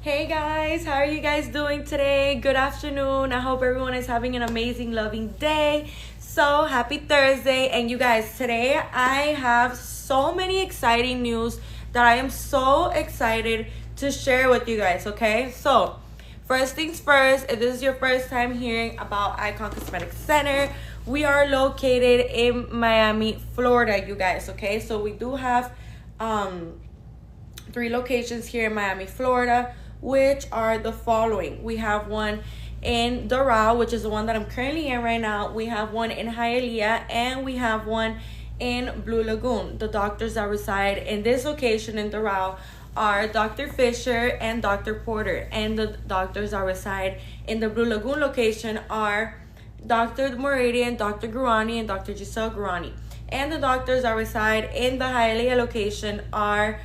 Hey guys, how are you guys doing today? Good afternoon. I hope everyone is having an amazing, loving day. So happy Thursday. And you guys, today I have so many exciting news that I am so excited to share with you guys, okay? So first things first, if this is your first time hearing about Icon Cosmetic Center, we are located in Miami, Florida, you guys, okay? So we do have 3 locations here in Miami, Florida, which are the following. We have one in Doral, which is the one that I'm currently in right now. We have one in Hialeah, and we have one in Blue Lagoon. The doctors that reside in this location in Doral are Dr. Fisher and Dr. Porter, and the doctors that reside in the Blue Lagoon location are Dr. Moradian, Dr. Gurani, and Dr. Giselle Gurani. And the doctors that reside in the Hialeah location are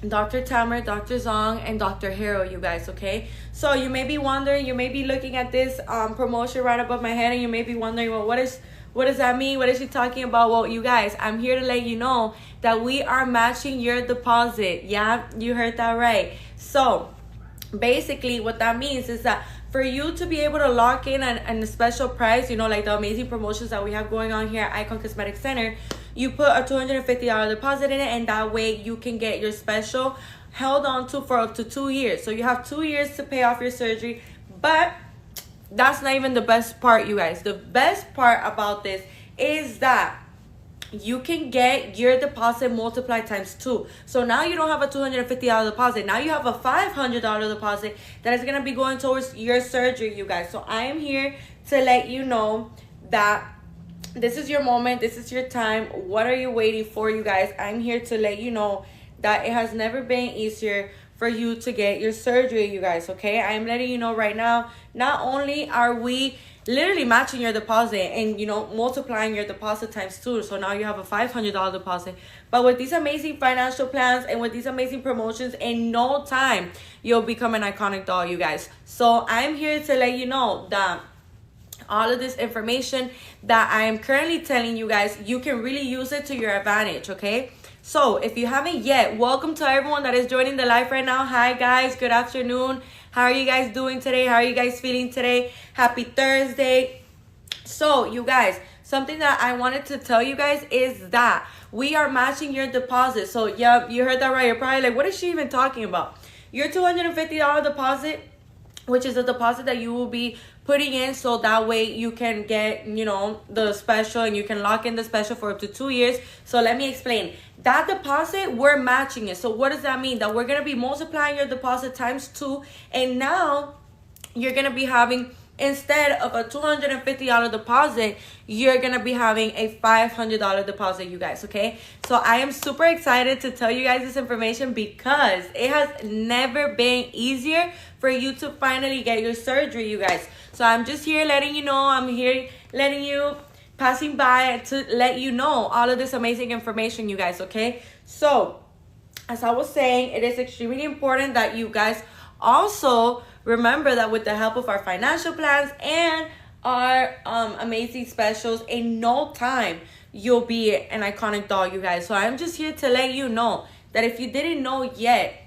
Dr. Tamer, Dr. Zong, and Dr. Hero, you guys, okay? So you may be wondering, you may be looking at this promotion right above my head, and you may be wondering, well, what does that mean? What is she talking about? Well, you guys, I'm here to let you know that we are matching your deposit. Yeah, you heard that right. So basically what that means is that for you to be able to lock in a special price, you know, like the amazing promotions that we have going on here at Icon Cosmetic Center, you put a $250 deposit in it, and that way you can get your special held on to for up to 2 years. So you have 2 years to pay off your surgery, but that's not even the best part, you guys. The best part about this is that you can get your deposit multiplied times 2. So now you don't have a $250 deposit. Now you have a $500 deposit that is going to be going towards your surgery, you guys. So I am here to let you know that this is your moment. This is your time. What are you waiting for, you guys? I'm here to let you know that it has never been easier for you to get your surgery, you guys, okay? I'm letting you know right now, not only are we literally matching your deposit and, you know, multiplying your deposit times 2, so now you have a $500 deposit, but with these amazing financial plans and with these amazing promotions, in no time you'll become an iconic doll, you guys. So I'm here to let you know that all of this information that I am currently telling you guys, you can really use it to your advantage, okay? So if you haven't yet, welcome to everyone that is joining the live right now. Hi guys, good afternoon. How are you guys doing today? How are you guys feeling today? Happy Thursday. So you guys, something that I wanted to tell you guys is that we are matching your deposit. So yeah, you heard that right. You're probably like, what is she even talking about? Your $250 deposit, which is a deposit that you will be putting in, so that way you can get, you know, the special, and you can lock in the special for up to 2 years. So let me explain. That deposit, we're matching it. So what does that mean? That we're going to be multiplying your deposit times 2, and now you're going to be having, instead of a $250 deposit, you're going to be having a $500 deposit, you guys, okay? So I am super excited to tell you guys this information because it has never been easier for you to finally get your surgery, you guys. So I'm just here letting you know, I'm here letting you, passing by to let you know all of this amazing information, you guys, okay? So as I was saying, it is extremely important that you guys also remember that with the help of our financial plans and our amazing specials, in no time you'll be an iconic doll, you guys. So I'm just here to let you know that if you didn't know yet,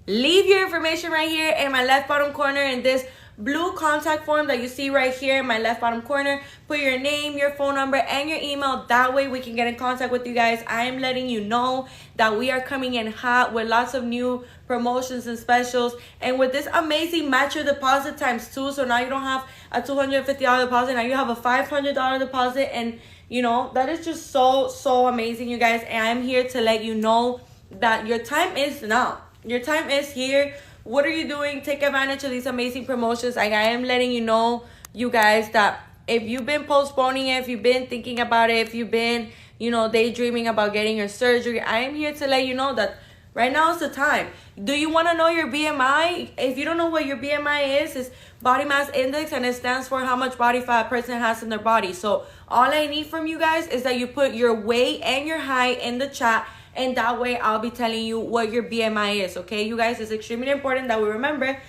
leave your information right here in my left bottom corner in this blue contact form that you see right here in my left bottom corner. Put your name, your phone number, and your email. That way we can get in contact with you guys. I am letting you know that we are coming in hot with lots of new promotions and specials, and with this amazing match your deposit times 2. So now you don't have a $250 deposit, now you have a $500 deposit, and you know, that is just so amazing, you guys. And I'm here to let you know that your time is now. Your time is here. What are you doing? Take advantage of these amazing promotions. I am letting you know, you guys, that if you've been postponing it, if you've been thinking about it, if you've been, you know, daydreaming about getting your surgery, I am here to let you know that right now is the time. Do you want to know your BMI? If you don't know what your BMI is, it's body mass index, and it stands for how much body fat a person has in their body. So all I need from you guys is that you put your weight and your height in the chat, and that way I'll be telling you what your BMI is, okay? You guys, it's extremely important that we remember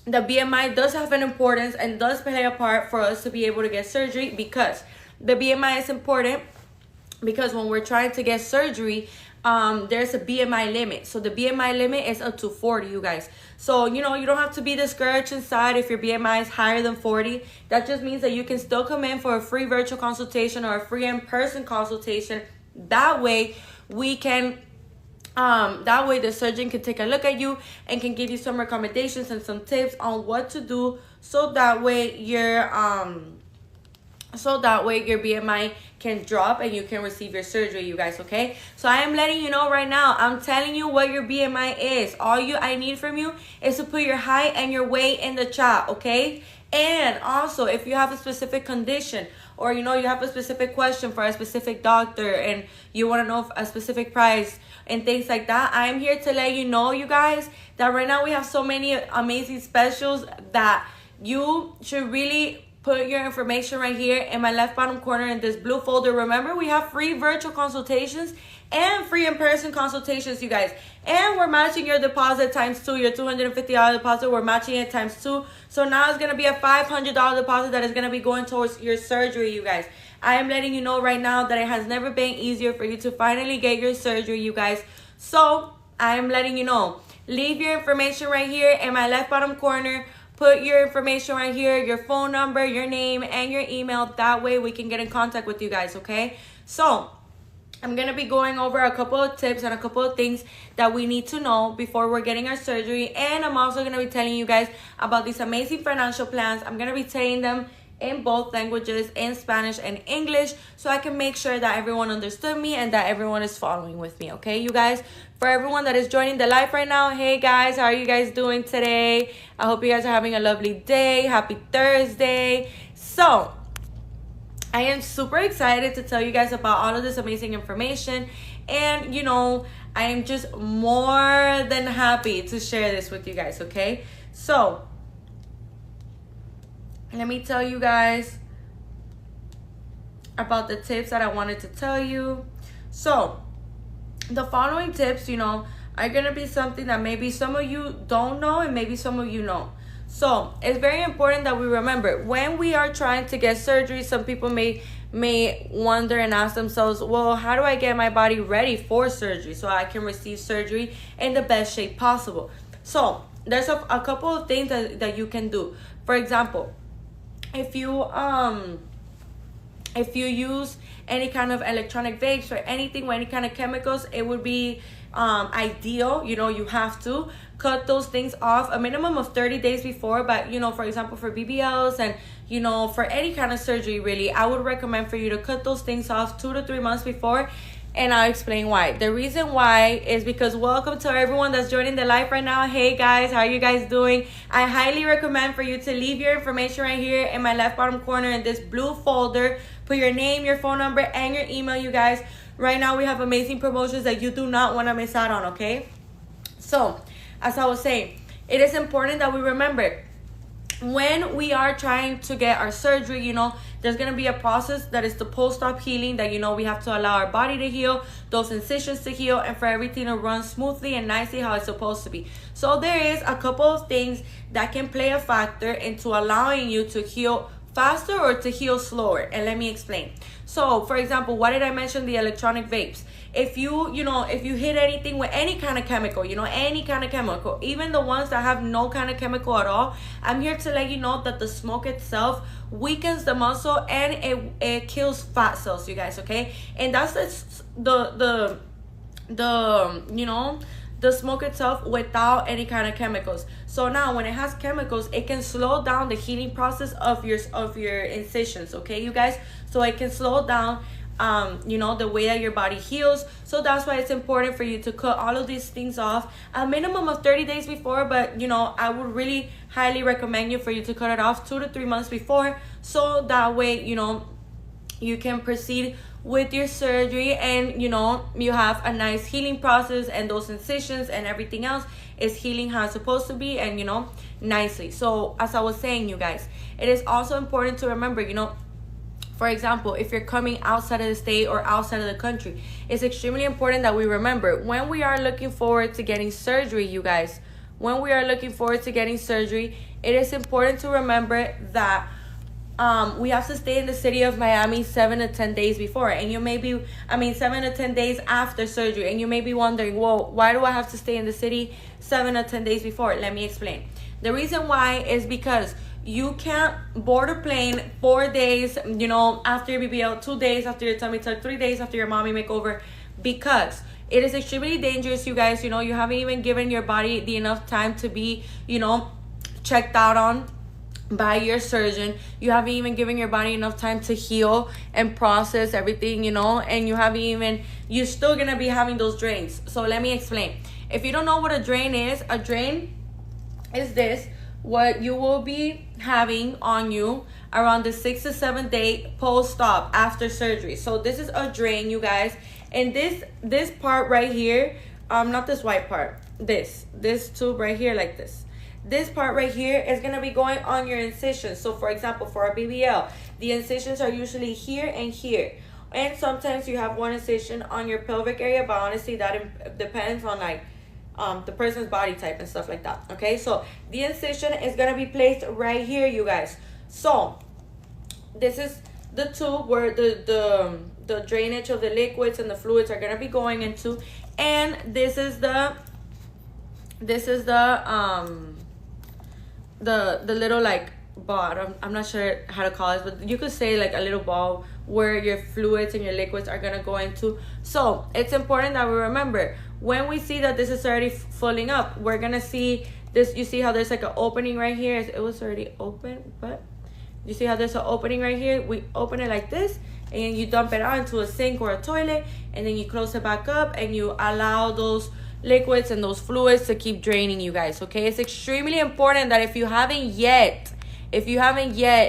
the BMI does have an importance and does play a part for us to be able to get surgery, because the BMI is important because when we're trying to get surgery, there's a BMI limit. So the BMI limit is up to 40, you guys. So, you know, you don't have to be discouraged inside if your BMI is higher than 40. That just means that you can still come in for a free virtual consultation or a free in-person consultation. That way we can that way the surgeon can take a look at you and can give you some recommendations and some tips on what to do, so that way your BMI can drop and you can receive your surgery, you guys, okay? So I am letting you know right now, I'm telling you what your BMI is. All I need from you is to put your height and your weight in the chat, okay? And also, if you have a specific condition, or you know you have a specific question for a specific doctor and you want to know a specific price and things like that, I am here to let you know, you guys, that right now we have so many amazing specials that you should really put your information right here in my left bottom corner in this blue folder. Remember, we have free virtual consultations and free in-person consultations, you guys. And we're matching your deposit times 2, your $250 deposit. We're matching it times 2. So now it's going to be a $500 deposit that is going to be going towards your surgery, you guys. I am letting you know right now that it has never been easier for you to finally get your surgery, you guys. So I am letting you know. Leave your information right here in my left bottom corner. Put your information right here, your phone number, your name, and your email. That way we can get in contact with you guys, okay? So I'm going to be going over a couple of tips and a couple of things that we need to know before we're getting our surgery. And I'm also going to be telling you guys about these amazing financial plans. I'm going to be telling them in both languages, in Spanish and English, so I can make sure that everyone understood me and that everyone is following with me, okay, you guys? For everyone that is joining the live right now, hey guys, how are you guys doing today? I hope you guys are having a lovely day. Happy Thursday. So I am super excited to tell you guys about all of this amazing information, and you know, I am just more than happy to share this with you guys, okay? So let me tell you guys about the tips that I wanted to tell you. So the following tips, you know, are going to be something that maybe some of you don't know and maybe some of you know. So it's very important that we remember when we are trying to get surgery. Some people may wonder and ask themselves, well, how do I get my body ready for surgery so I can receive surgery in the best shape possible? So there's a couple of things that you can do. For example, if you use any kind of electronic vapes or anything with any kind of chemicals, it would be ideal, you know, you have to cut those things off a minimum of 30 days before. But you know, for example, for BBLs and you know, for any kind of surgery really, I would recommend for you to cut those things off 2 to 3 months before. And I'll explain why. The reason why is because, welcome to everyone that's joining the live right now. Hey guys, how are you guys doing? I highly recommend for you to leave your information right here in my left bottom corner in this blue folder. Put your name, your phone number, and your email, you guys. Right now we have amazing promotions that you do not want to miss out on, okay? So, as I was saying, it is important that we remember when we are trying to get our surgery, you know, there's going to be a process that is the post-op healing, that, you know, we have to allow our body to heal, those incisions to heal, and for everything to run smoothly and nicely how it's supposed to be. So there is a couple of things that can play a factor into allowing you to heal faster or to heal slower. And let me explain. So, for example, what did I mention? The electronic vapes. If you hit anything with any kind of chemical, you know, any kind of chemical, even the ones that have no kind of chemical at all, I'm here to let you know that the smoke itself weakens the muscle and it kills fat cells, you guys, okay? And that's the you know, the smoke itself without any kind of chemicals. So now when it has chemicals, it can slow down the healing process of your incisions, okay, you guys? So it can slow down you know, the way that your body heals. So that's why it's important for you to cut all of these things off a minimum of 30 days before. But you know, I would really highly recommend you for you to cut it off 2 to 3 months before, so that way, you know, you can proceed with your surgery and you know, you have a nice healing process and those incisions and everything else is healing how it's supposed to be, and you know, nicely. So as I was saying, you guys, it is also important to remember, you know, for example, if you're coming outside of the state or outside of the country, it's extremely important that we remember when we are looking forward to getting surgery, you guys, when we are looking forward to getting surgery, it is important to remember that we have to stay in the city of Miami 7 to 10 days before, and you may be, 7 to 10 days after surgery, and you may be wondering, well, why do I have to stay in the city 7 to 10 days before? Let me explain. The reason why is because you can't board a plane 4 days, after your BBL, 2 days after your tummy tuck, 3 days after your mommy makeover, because it is extremely dangerous, you guys. You haven't even given your body the enough time to be, checked out on by your surgeon. You haven't even given your body enough time to heal and process everything, and you're still gonna be having those drains. So let me explain. If you don't know what a drain is this, what you will be having on you around the 6 to 7 day post-op after surgery. So this is a drain, you guys. And this part right here, not this white part, this tube right here, like this part right here is going to be going on your incisions. So for example, for a BBL, the incisions are usually here and here, and sometimes you have one incision on your pelvic area, but honestly that depends on the person's body type and stuff like that. Okay, so the incision is going to be placed right here, you guys. So this is the tube where the drainage of the liquids and the fluids are going to be going into, and this is the little ball. I'm not sure how to call it, but you could say a little ball where your fluids and your liquids are gonna go into. So it's important that we remember, when we see that this is already filling up, we're gonna see this. You see how there's an opening right here? It was already open, but you see how there's an opening right here? We open it like this, and you dump it out into a sink or a toilet, and then you close it back up, and you allow those liquids and those fluids to keep draining, you guys. Okay, it's extremely important that if you haven't yet,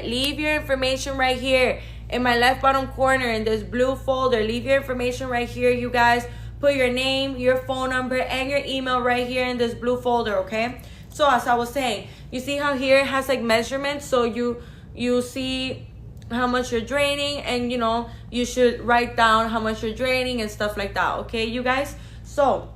leave your information right here in my left bottom corner in this blue folder. Leave your information right here, you guys. Put your name, your phone number, and your email right here in this blue folder. Okay, so as I was saying, you see how here it has measurements, so you see how much you're draining, and you should write down how much you're draining and stuff like that. Okay, you guys. So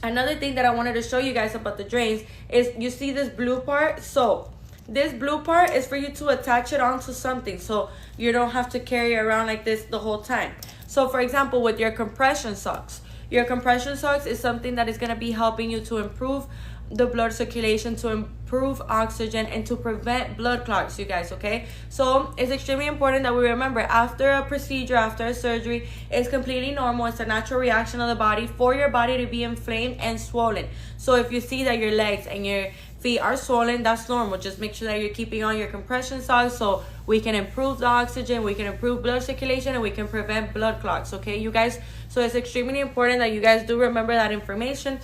another thing that I wanted to show you guys about the drains is, you see this blue part? So this blue part is for you to attach it onto something, so you don't have to carry it around like this the whole time. So for example, with your compression socks is something that is going to be helping you to improve the blood circulation, to improve oxygen, and to prevent blood clots, you guys. Okay, so it's extremely important that we remember, after a procedure, after a surgery, it's completely normal. It's a natural reaction of the body for your body to be inflamed and swollen. So if you see that your legs and your feet are swollen, that's normal. Just make sure that you're keeping on your compression socks, so we can improve the oxygen, we can improve blood circulation, and we can prevent blood clots. Okay, you guys. So it's extremely important that you guys do remember that information.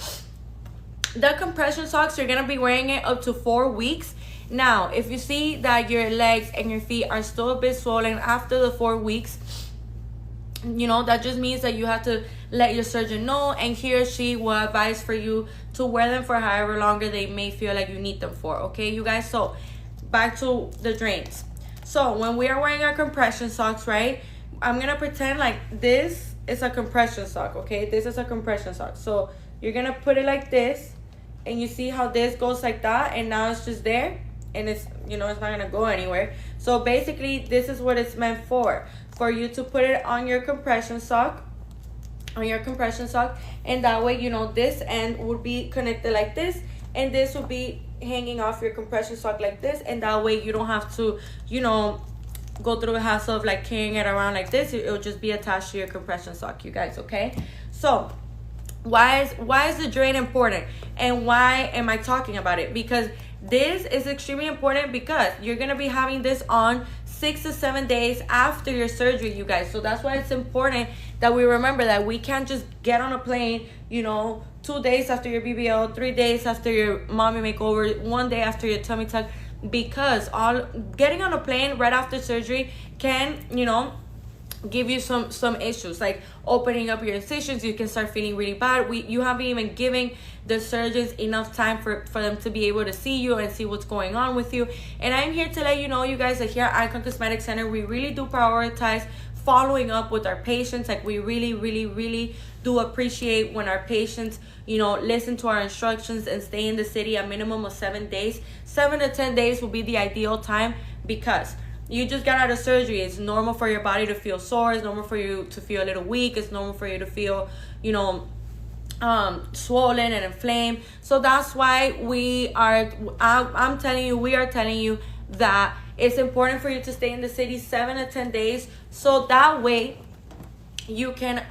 The compression socks, you're going to be wearing it up to 4 weeks. Now, if you see that your legs and your feet are still a bit swollen after the 4 weeks, that just means that you have to let your surgeon know, and he or she will advise for you to wear them for however longer they may feel like you need them for. Okay, you guys. So back to the drains. So when we are wearing our compression socks, right, I'm going to pretend like this is a compression sock. Okay, this is a compression sock. So you're going to put it like this, and you see how this goes like that, and now it's just there, and it's it's not gonna go anywhere. So basically, this is what it's meant for you to put it on your compression sock, and that way this end would be connected like this, and this will be hanging off your compression sock like this, and that way you don't have to go through the hassle of carrying it around like this. It will just be attached to your compression sock, you guys. Okay, so why is the drain important, and why am I talking about it? Because this is extremely important, because you're going to be having this on 6 to 7 days after your surgery, you guys. So that's why it's important that we remember that we can't just get on a plane 2 days after your BBL, 3 days after your mommy makeover, 1 day after your tummy tuck, because getting on a plane right after surgery can give you some issues, like opening up your incisions. You can start feeling really bad. You haven't even given the surgeons enough time for them to be able to see you and see what's going on with you. And I'm here to let you know, you guys, that here at Icon Cosmetic Center, we really do prioritize following up with our patients. We really do appreciate when our patients listen to our instructions and stay in the city a minimum of 7 days. 7 to 10 days will be the ideal time, because you just got out of surgery. It's normal for your body to feel sore. It's normal for you to feel a little weak. It's normal for you to feel, you know, swollen and inflamed. So that's why we are telling you that it's important for you to stay in the city 7 to 10 days, so that way you can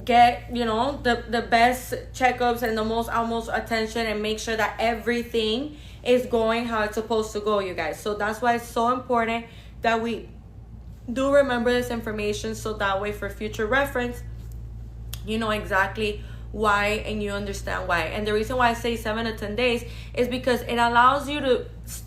get, you know, the best checkups and the most utmost attention, and make sure that everything is going how it's supposed to go, you guys. So that's why it's so important that we do remember this information, so that way for future reference you know exactly why and you understand why. And the reason why I say 7 to 10 days is because it allows you to,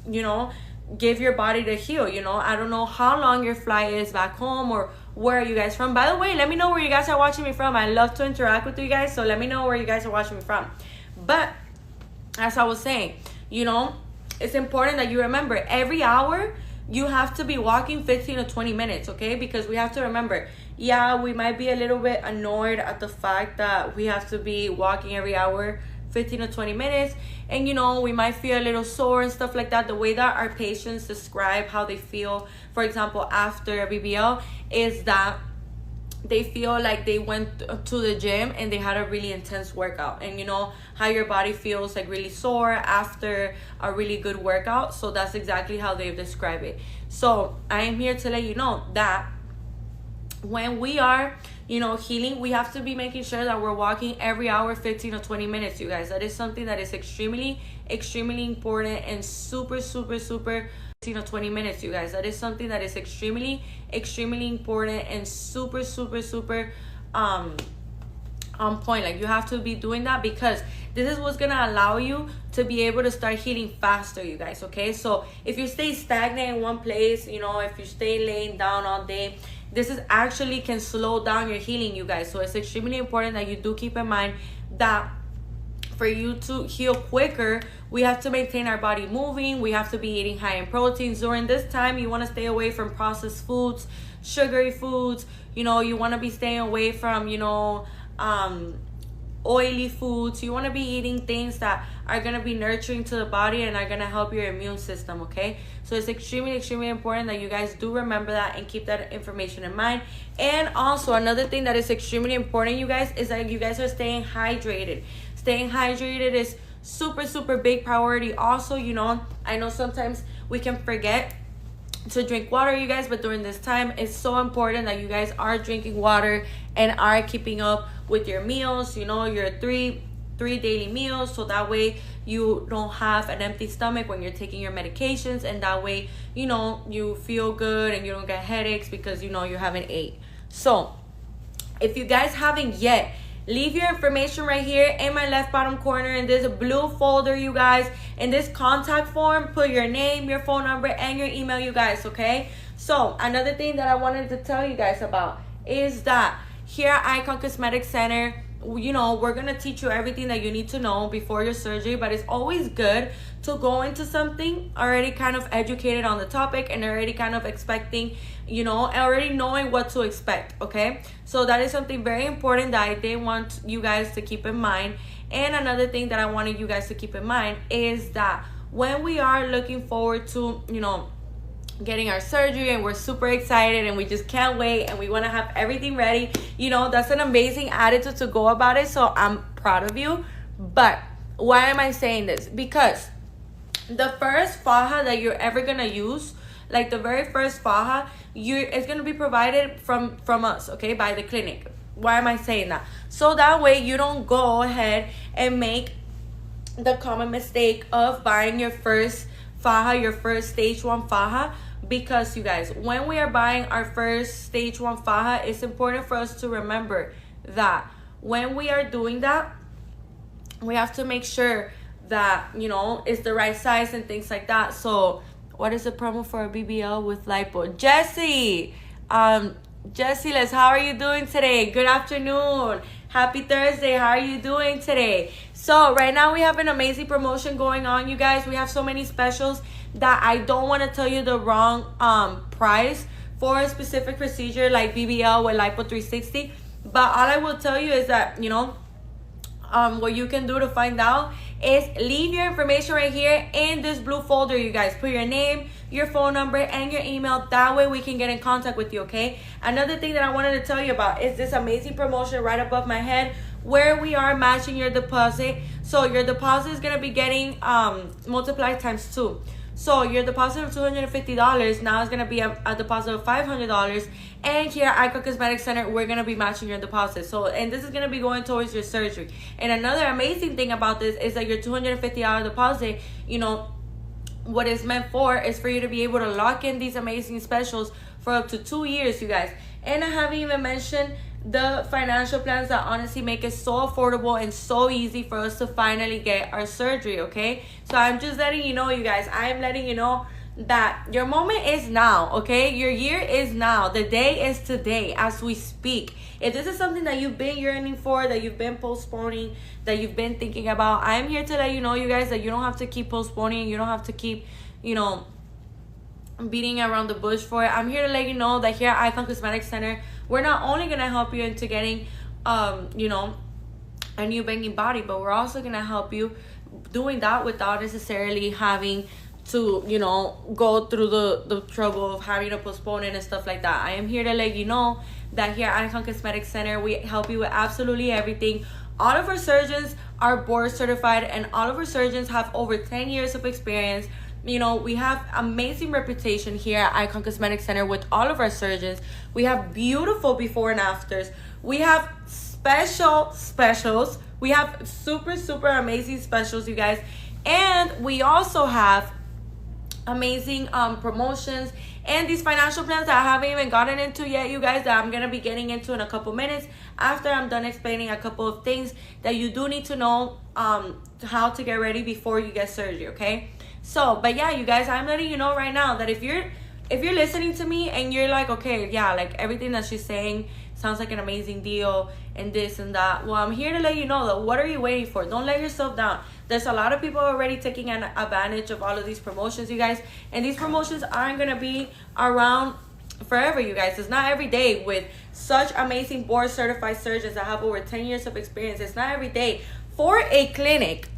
you know, give your body to heal. You know, I don't know how long your flight is back home, or where are you guys from. By the way, let me know where you guys are watching me from. I love to interact with you guys, so let me know where you guys are watching me from. But as I was saying, you know, it's important that you remember every hour you have to be walking 15 to 20 minutes, okay? Because we have to remember, yeah, we might be a little bit annoyed at the fact that we have to be walking every hour 15 to 20 minutes, and you know, we might feel a little sore and stuff like that. The way that our patients describe how they feel, for example, after a BBL, is that they feel like they went to the gym and they had a really intense workout. And you know how your body feels like really sore after a really good workout. So that's exactly how they describe it. So I am here to let you know that when we are, you know, healing, we have to be making sure that we're walking every hour 15 or 20 minutes, you guys. That is something that is extremely important, and super 15 or 20 minutes, you guys. That is something that is extremely important, and super on point. Like, you have to be doing that, because this is what's gonna allow you to be able to start healing faster, you guys. Okay, so if you stay stagnant in one place, you know, if you stay laying down all day, this is actually can slow down your healing, you guys. So it's extremely important that you do keep in mind that for you to heal quicker, we have to maintain our body moving. We have to be eating high in proteins. During this time, you want to stay away from processed foods, sugary foods. You know, you want to be staying away from, you know, oily foods. You want to be eating things that are going to be nurturing to the body and are going to help your immune system, okay? So it's extremely important that you guys do remember that and keep that information in mind. And also, another thing that is extremely important, you guys, is that you guys are staying hydrated. Staying hydrated is super big priority. Also, you know, I know sometimes we can forget to drink water, you guys, but during this time, it's so important that you guys are drinking water and are keeping up with your meals, you know, your three daily meals, so that way you don't have an empty stomach when you're taking your medications, and that way, you know, you feel good and you don't get headaches because, you know, you haven't ate. So if you guys haven't yet, leave your information right here in my left bottom corner in this blue folder, you guys. In this contact form, put your name, your phone number, and your email, you guys, okay? So another thing that I wanted to tell you guys about is that here at Icon Cosmetic Center, you know, we're gonna teach you everything that you need to know before your surgery, but it's always good to go into something already kind of educated on the topic and already kind of expecting, you know, already knowing what to expect, okay? So that is something very important that I did want you guys to keep in mind. And another thing that I wanted you guys to keep in mind is that when we are looking forward to, you know, getting our surgery, and we're super excited and we just can't wait and we want to have everything ready, you know, that's an amazing attitude to go about it. So I'm proud of you. But why am I saying this? Because the first faja that you're ever gonna use, like the very first faja, it's gonna be provided from us, okay, by the clinic. Why am I saying that? So that way you don't go ahead and make the common mistake of buying your first faja, your first stage 1 faja. Because you guys, when we are buying our first stage 1 faja, it's important for us to remember that when we are doing that, we have to make sure that, you know, it's the right size and things like that. So what is the promo for a BBL with Lipo? Jessie, Les, how are you doing today? Good afternoon. Happy Thursday. How are you doing today? So right now we have an amazing promotion going on, you guys. We have so many specials that I don't want to tell you the wrong price for a specific procedure like BBL with Lipo 360. But all I will tell you is that, you know, what you can do to find out is leave your information right here in this blue folder, you guys. Put your name, your phone number, and your email. That way we can get in contact with you, okay? Another thing that I wanted to tell you about is this amazing promotion right above my head where we are matching your deposit. So your deposit is going to be getting multiplied times 2. So your deposit of $250 now is going to be a deposit of $500. And here at Icon Cosmetic Center, we're going to be matching your deposit. So, and this is going to be going towards your surgery. And another amazing thing about this is that your $250 deposit, you know, what it's meant for is for you to be able to lock in these amazing specials for up to 2 years, you guys. And I haven't even mentioned the financial plans that honestly make it so affordable and so easy for us to finally get our surgery, okay? So I'm just letting you know, you guys, I'm letting you know that your moment is now, okay? Your year is now. The day is today as we speak. If this is something that you've been yearning for, that you've been postponing, that you've been thinking about, I'm here to let you know, you guys, that you don't have to keep postponing. You don't have to keep, you know, beating around the bush for it. I'm here to let you know that here at Icon Cosmetic Center, we're not only going to help you into getting, you know, a new banging body, but we're also going to help you doing that without necessarily having to, you know, go through the trouble of having to postpone it and stuff like that. I am here to let you know that here at Icon Cosmetic Center, we help you with absolutely everything. All of our surgeons are board certified, and all of our surgeons have over 10 years of experience. You know, we have amazing reputation here at Icon Cosmetic Center with all of our surgeons. We have beautiful before and afters. We have specials. We have super amazing specials, you guys. And we also have amazing promotions and these financial plans that I haven't even gotten into yet, you guys, that I'm going to be getting into in a couple minutes after I'm done explaining a couple of things that you do need to know how to get ready before you get surgery, okay? So, but yeah, you guys, I'm letting you know right now that if you're listening to me and you're like, okay, yeah, like everything that she's saying sounds like an amazing deal and this and that, well, I'm here to let you know that what are you waiting for? Don't let yourself down. There's a lot of people already taking advantage of all of these promotions, you guys, and these promotions aren't going to be around forever, you guys. It's not every day with such amazing board certified surgeons that have over 10 years of experience. It's not every day for a clinic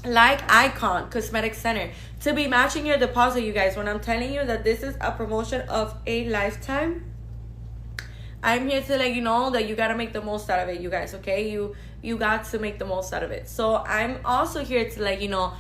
like Icon Cosmetic Center to be matching your deposit, you guys. When I'm telling you that this is a promotion of a lifetime, I'm here to let you know that you got to make the most out of it, you guys, okay? You got to make the most out of it. So I'm also here to let you know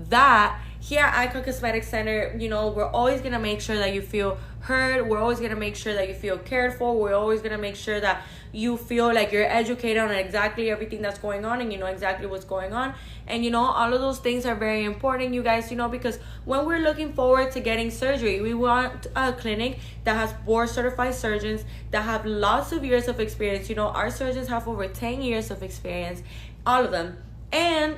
that here at Icon Cosmetic Center, you know, we're always going to make sure that you feel heard. We're always going to make sure that you feel cared for. We're always going to make sure that you feel like you're educated on exactly everything that's going on and you know exactly what's going on. And, you know, all of those things are very important, you guys, you know, because when we're looking forward to getting surgery, we want a clinic that has board certified surgeons that have lots of years of experience. You know, our surgeons have over 10 years of experience, all of them. And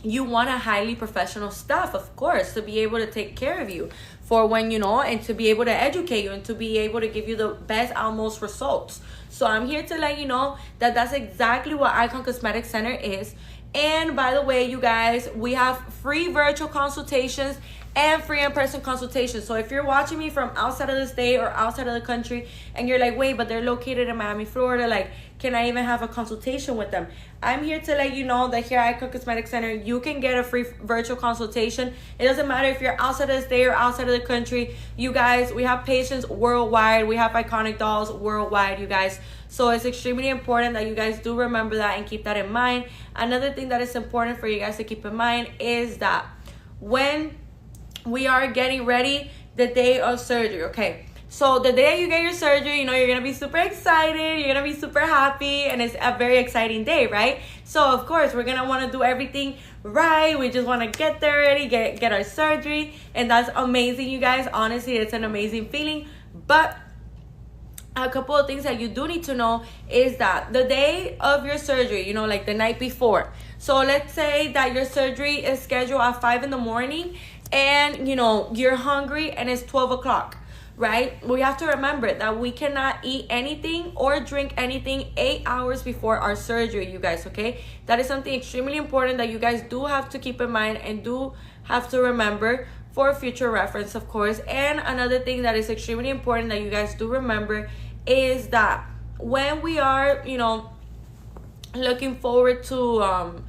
you want a highly professional staff, of course, to be able to take care of you for when, you know, and to be able to educate you and to be able to give you the best, almost results. So I'm here to let you know that that's exactly what Icon Cosmetic Center is. And by the way, you guys, we have free virtual consultations and free in-person consultations. So if you're watching me from outside of the state or outside of the country and you're like, wait, but they're located in Miami, Florida, like, can I even have a consultation with them? I'm here to let you know that here at Icon Cosmetic Center, you can get a free virtual consultation. It doesn't matter if you're outside of the state or outside of the country. You guys, we have patients worldwide. We have iconic dolls worldwide, you guys. So it's extremely important that you guys do remember that and keep that in mind. Another thing that is important for you guys to keep in mind is that when we are getting ready the day of surgery, okay? So the day you get your surgery, you know, you're going to be super excited. You're going to be super happy. And it's a very exciting day, right? So, of course, we're going to want to do everything right. We just want to get there ready, get our surgery. And that's amazing, you guys. Honestly, it's an amazing feeling. But a couple of things that you do need to know is that the day of your surgery, you know, like the night before. So let's say that your surgery is scheduled at 5 in the morning and, you know, you're hungry and it's 12 o'clock. Right? We have to remember that we cannot eat anything or drink anything 8 hours before our surgery, you guys, okay? That is something extremely important that you guys do have to keep in mind and do have to remember for future reference, of course. And another thing that is extremely important that you guys do remember is that when we are, you know, looking forward to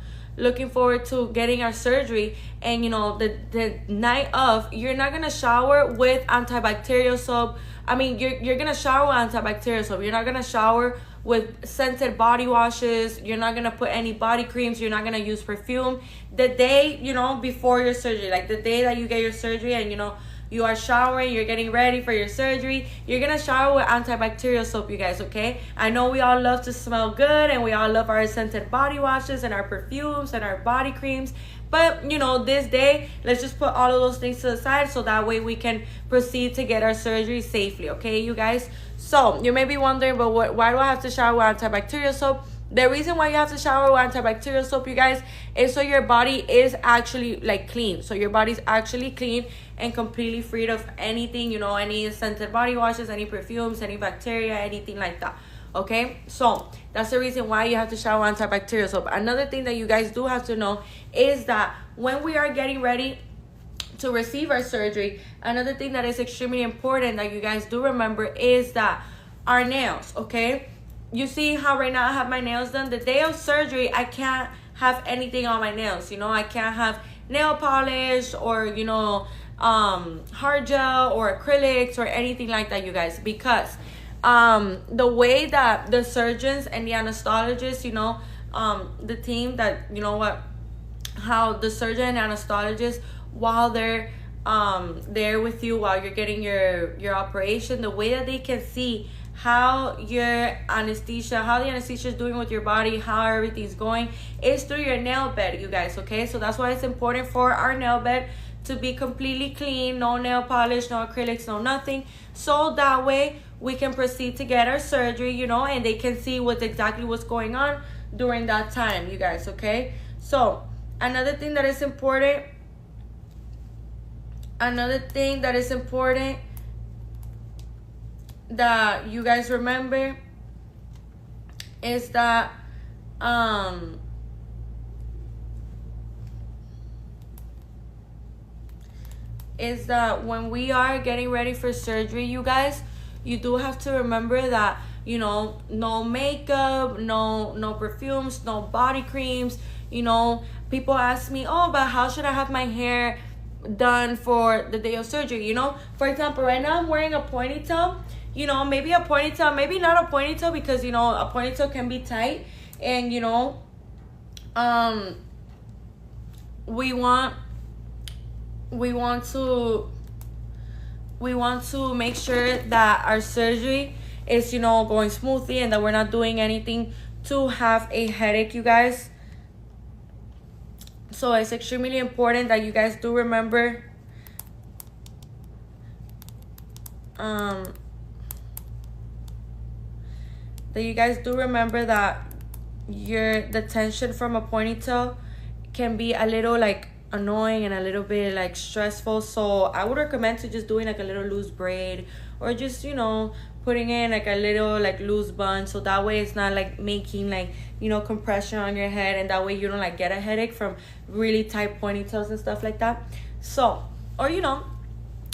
getting our surgery, and you know, the night of, you're not gonna shower with antibacterial soap. I mean, you're gonna shower with antibacterial soap. You're not gonna shower with scented body washes. You're not gonna put any body creams. You're not gonna use perfume the day, you know, before your surgery. Like the day that you get your surgery, and you know, you are showering, you're getting ready for your surgery, you're gonna shower with antibacterial soap, you guys, okay? I know we all love to smell good, and we all love our scented body washes and our perfumes and our body creams, but you know, this day, let's just put all of those things to the side, so that way we can proceed to get our surgery safely, okay, you guys? So you may be wondering, but why do I have to shower with antibacterial soap? The reason why you have to shower with antibacterial soap, you guys, is so your body is actually like clean. So your body's actually clean and completely freed of anything, you know, any scented body washes, any perfumes, any bacteria, anything like that. Okay, so that's the reason why you have to shower with antibacterial soap. Another thing that you guys do have to know is that when we are getting ready to receive our surgery, another thing that is extremely important that you guys do remember is that our nails, okay? You see how right now I have my nails done? The day of surgery, I can't have anything on my nails, you know? I can't have nail polish or, you know, hard gel or acrylics or anything like that, you guys, because the way that the surgeons and the anesthesiologists, you know, the team that, you know what, how the surgeon and anesthesiologist, while they're there with you while you're getting your operation, the way that they can see how your anesthesia, how the anesthesia is doing with your body, how everything's going, is through your nail bed, you guys, okay? So that's why it's important for our nail bed to be completely clean, no nail polish, no acrylics, no nothing, so that way we can proceed to get our surgery, you know, and they can see exactly what's going on during that time, you guys, okay? So another thing that is important that you guys remember is that when we are getting ready for surgery, you guys, you do have to remember that, you know, no makeup, no perfumes, no body creams. You know, people ask me, oh, but how should I have my hair done for the day of surgery? You know, for example, right now I'm wearing a ponytail. You know, maybe a ponytail, maybe not a ponytail, because, you know, a ponytail can be tight, and, you know, we want to make sure that our surgery is, you know, going smoothly, and that we're not doing anything to have a headache, you guys. So it's extremely important that you guys do remember that the tension from a ponytail can be a little like annoying and a little bit like stressful. So I would recommend to just doing like a little loose braid, or just, you know, putting in like a little like loose bun, so that way it's not like making like, you know, compression on your head, and that way you don't like get a headache from really tight ponytails and stuff like that. So, or, you know,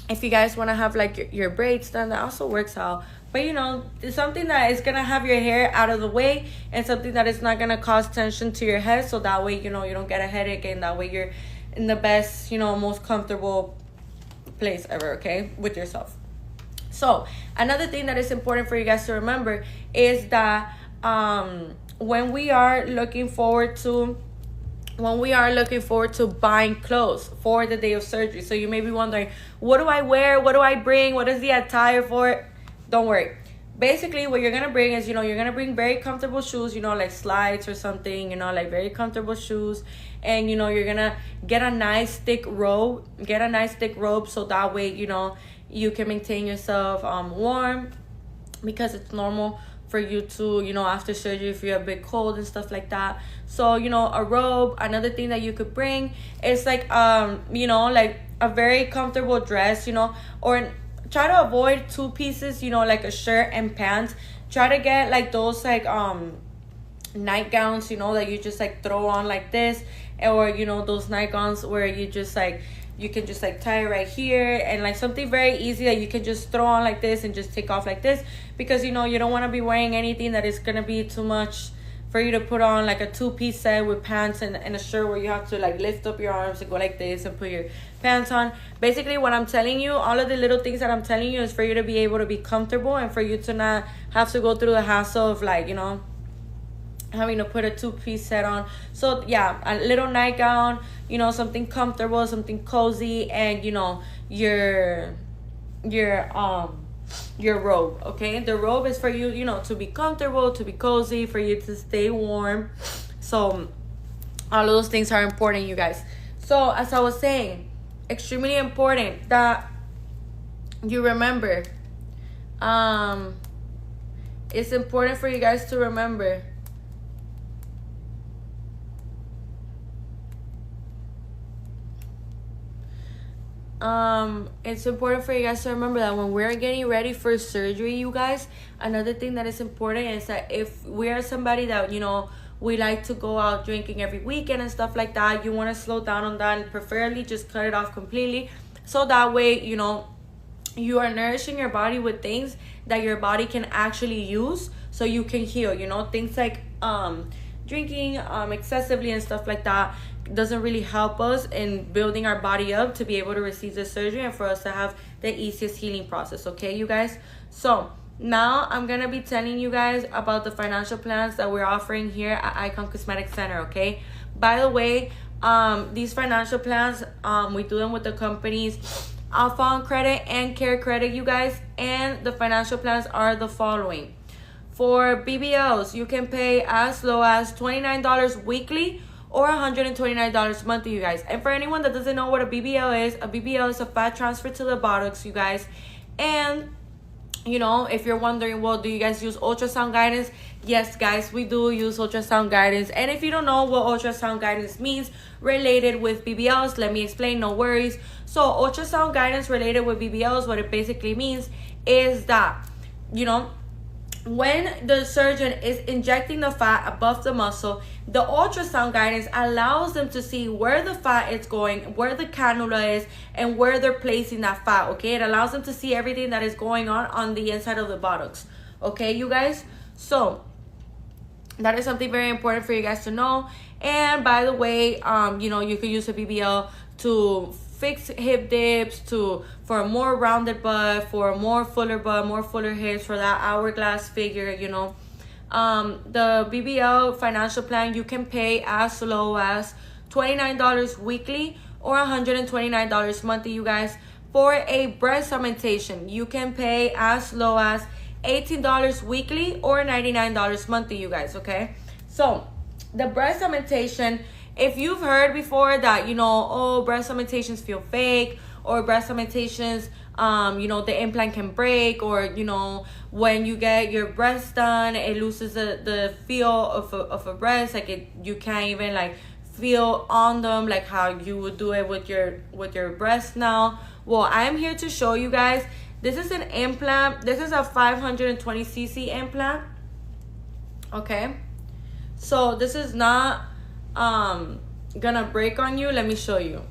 if you guys want to have like your braids done, that also works out. But, you know, it's something that is gonna have your hair out of the way, and something that is not gonna cause tension to your head, so that way, you know, you don't get a headache, and that way you're in the best, you know, most comfortable place ever, okay, with yourself. So another thing that is important for you guys to remember is that when we are looking forward to buying clothes for the day of surgery, so you may be wondering, what do I wear, what do I bring, what is the attire for it? Don't worry. Basically, what you're gonna bring is, you know, you're gonna bring very comfortable shoes, you know, like slides or something, you know, like very comfortable shoes. And, you know, you're gonna get a nice thick robe, so that way, you know, you can maintain yourself warm, because it's normal for you to, you know, after surgery, if you're a bit cold and stuff like that. So, you know, a robe. Another thing that you could bring is like, you know, like a very comfortable dress, you know, or try to avoid two pieces, you know, like a shirt and pants. Try to get like those like nightgowns, you know, that you just like throw on like this, or, you know, those nightgowns where you just like, you can just like tie it right here, and like something very easy that you can just throw on like this and just take off like this, because, you know, you don't want to be wearing anything that is gonna be too much for you to put on like a 2-piece set with pants and a shirt where you have to like lift up your arms and go like this and put your pants on. Basically what I'm telling you, all of the little things that I'm telling you is for you to be able to be comfortable and for you to not have to go through the hassle of like, you know, having to put a 2-piece set on. So yeah, a little nightgown, you know, something comfortable, something cozy, and you know, your robe. Okay, the robe is for you, you know, to be comfortable, to be cozy, for you to stay warm. So all of those things are important, you guys. So as I was saying, extremely important that you remember, it's important for you guys to remember it's important for you guys to remember that when we're getting ready for surgery, you guys, another thing that is important is that if we are somebody that, you know, we like to go out drinking every weekend and stuff like that, you want to slow down on that and preferably just cut it off completely, so that way, you know, you are nourishing your body with things that your body can actually use so you can heal. You know, things like drinking excessively and stuff like that doesn't really help us in building our body up to be able to receive the surgery and for us to have the easiest healing process. Okay, you guys? So now I'm gonna be telling you guys about the financial plans that we're offering here at Icon Cosmetic Center. Okay, by the way, these financial plans, we do them with the companies Alpha on Credit and Care Credit, you guys. And the financial plans are the following. For BBLs, you can pay as low as $29 weekly or $129 monthly, you guys. And for anyone that doesn't know what a BBL is a fat transfer to the buttocks, you guys. And you know, if you're wondering, well, do you guys use ultrasound guidance? Yes, guys, we do use ultrasound guidance. And if you don't know what ultrasound guidance means related with BBLs, let me explain, no worries. So ultrasound guidance related with BBLs, what it basically means is that, you know, when the surgeon is injecting the fat above the muscle, the ultrasound guidance allows them to see where the fat is going, where the cannula is, and where they're placing that fat. Okay, it allows them to see everything that is going on the inside of the buttocks. Okay, you guys? So that is something very important for you guys to know. And by the way, you know, you could use a BBL to fix hip dips, for a more rounded butt, for a more fuller hips, for that hourglass figure, you know. The BBL financial plan, you can pay as low as $29 weekly or $129 monthly, you guys. For a breast augmentation, you can pay as low as $18 weekly or $99 monthly, you guys. Okay, so the breast augmentation, if you've heard before that, you know, oh, breast augmentations feel fake, or breast augmentations, you know, the implant can break, or, you know, when you get your breast done, it loses the feel of a breast, like you can't even like feel on them like how you would do it with your breast now. Well, I'm here to show you guys. This is an implant. This is a 520cc implant. Okay, so this is not gonna break on you. Let me show you.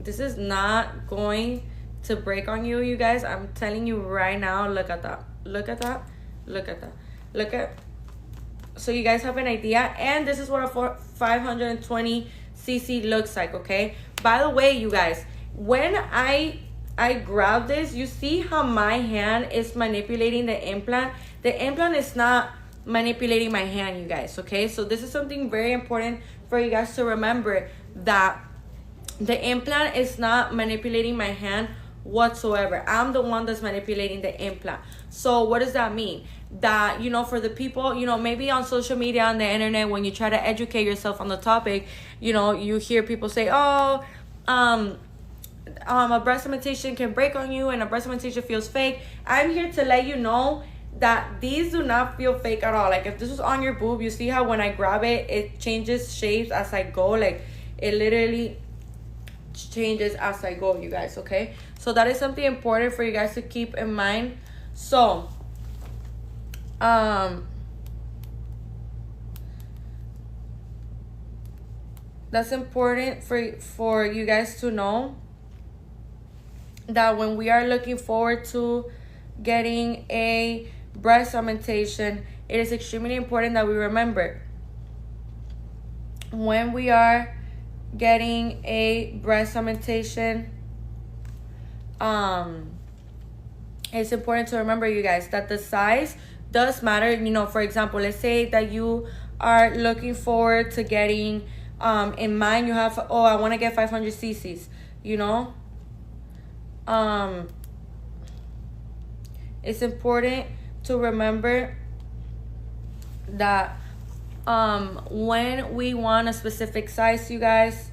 This is not going to break on you, you guys. I'm telling you right now. Look at that. Look at that. Look at that. Look at. So you guys have an idea. And this is what a 520cc looks like. Okay. By the way, you guys, when I grab this, you see how my hand is manipulating the implant. The implant is not manipulating my hand, you guys. Okay, so this is something very important for you guys to remember, that the implant is not manipulating my hand whatsoever. I'm the one that's manipulating the implant. So what does that mean? That, you know, for the people, you know, maybe on social media, on the internet, when you try to educate yourself on the topic, you know, you hear people say, oh, a breast augmentation can break on you and a breast augmentation feels fake. I'm here to let you know that these do not feel fake at all. Like if this was on your boob, you see how when I grab it, it changes shapes as I go. Like it literally changes as I go, you guys. Okay, so that is something important for you guys to keep in mind. So that's important for you guys to know, that when we are looking forward to getting a breast augmentation, it is extremely important that we remember when we are getting a breast augmentation, it's important to remember, you guys, that the size does matter. You know, for example, let's say that you are looking forward to getting, in mind you have, oh, I want to get 500 cc's, you know. It's important to remember that when we want a specific size, you guys,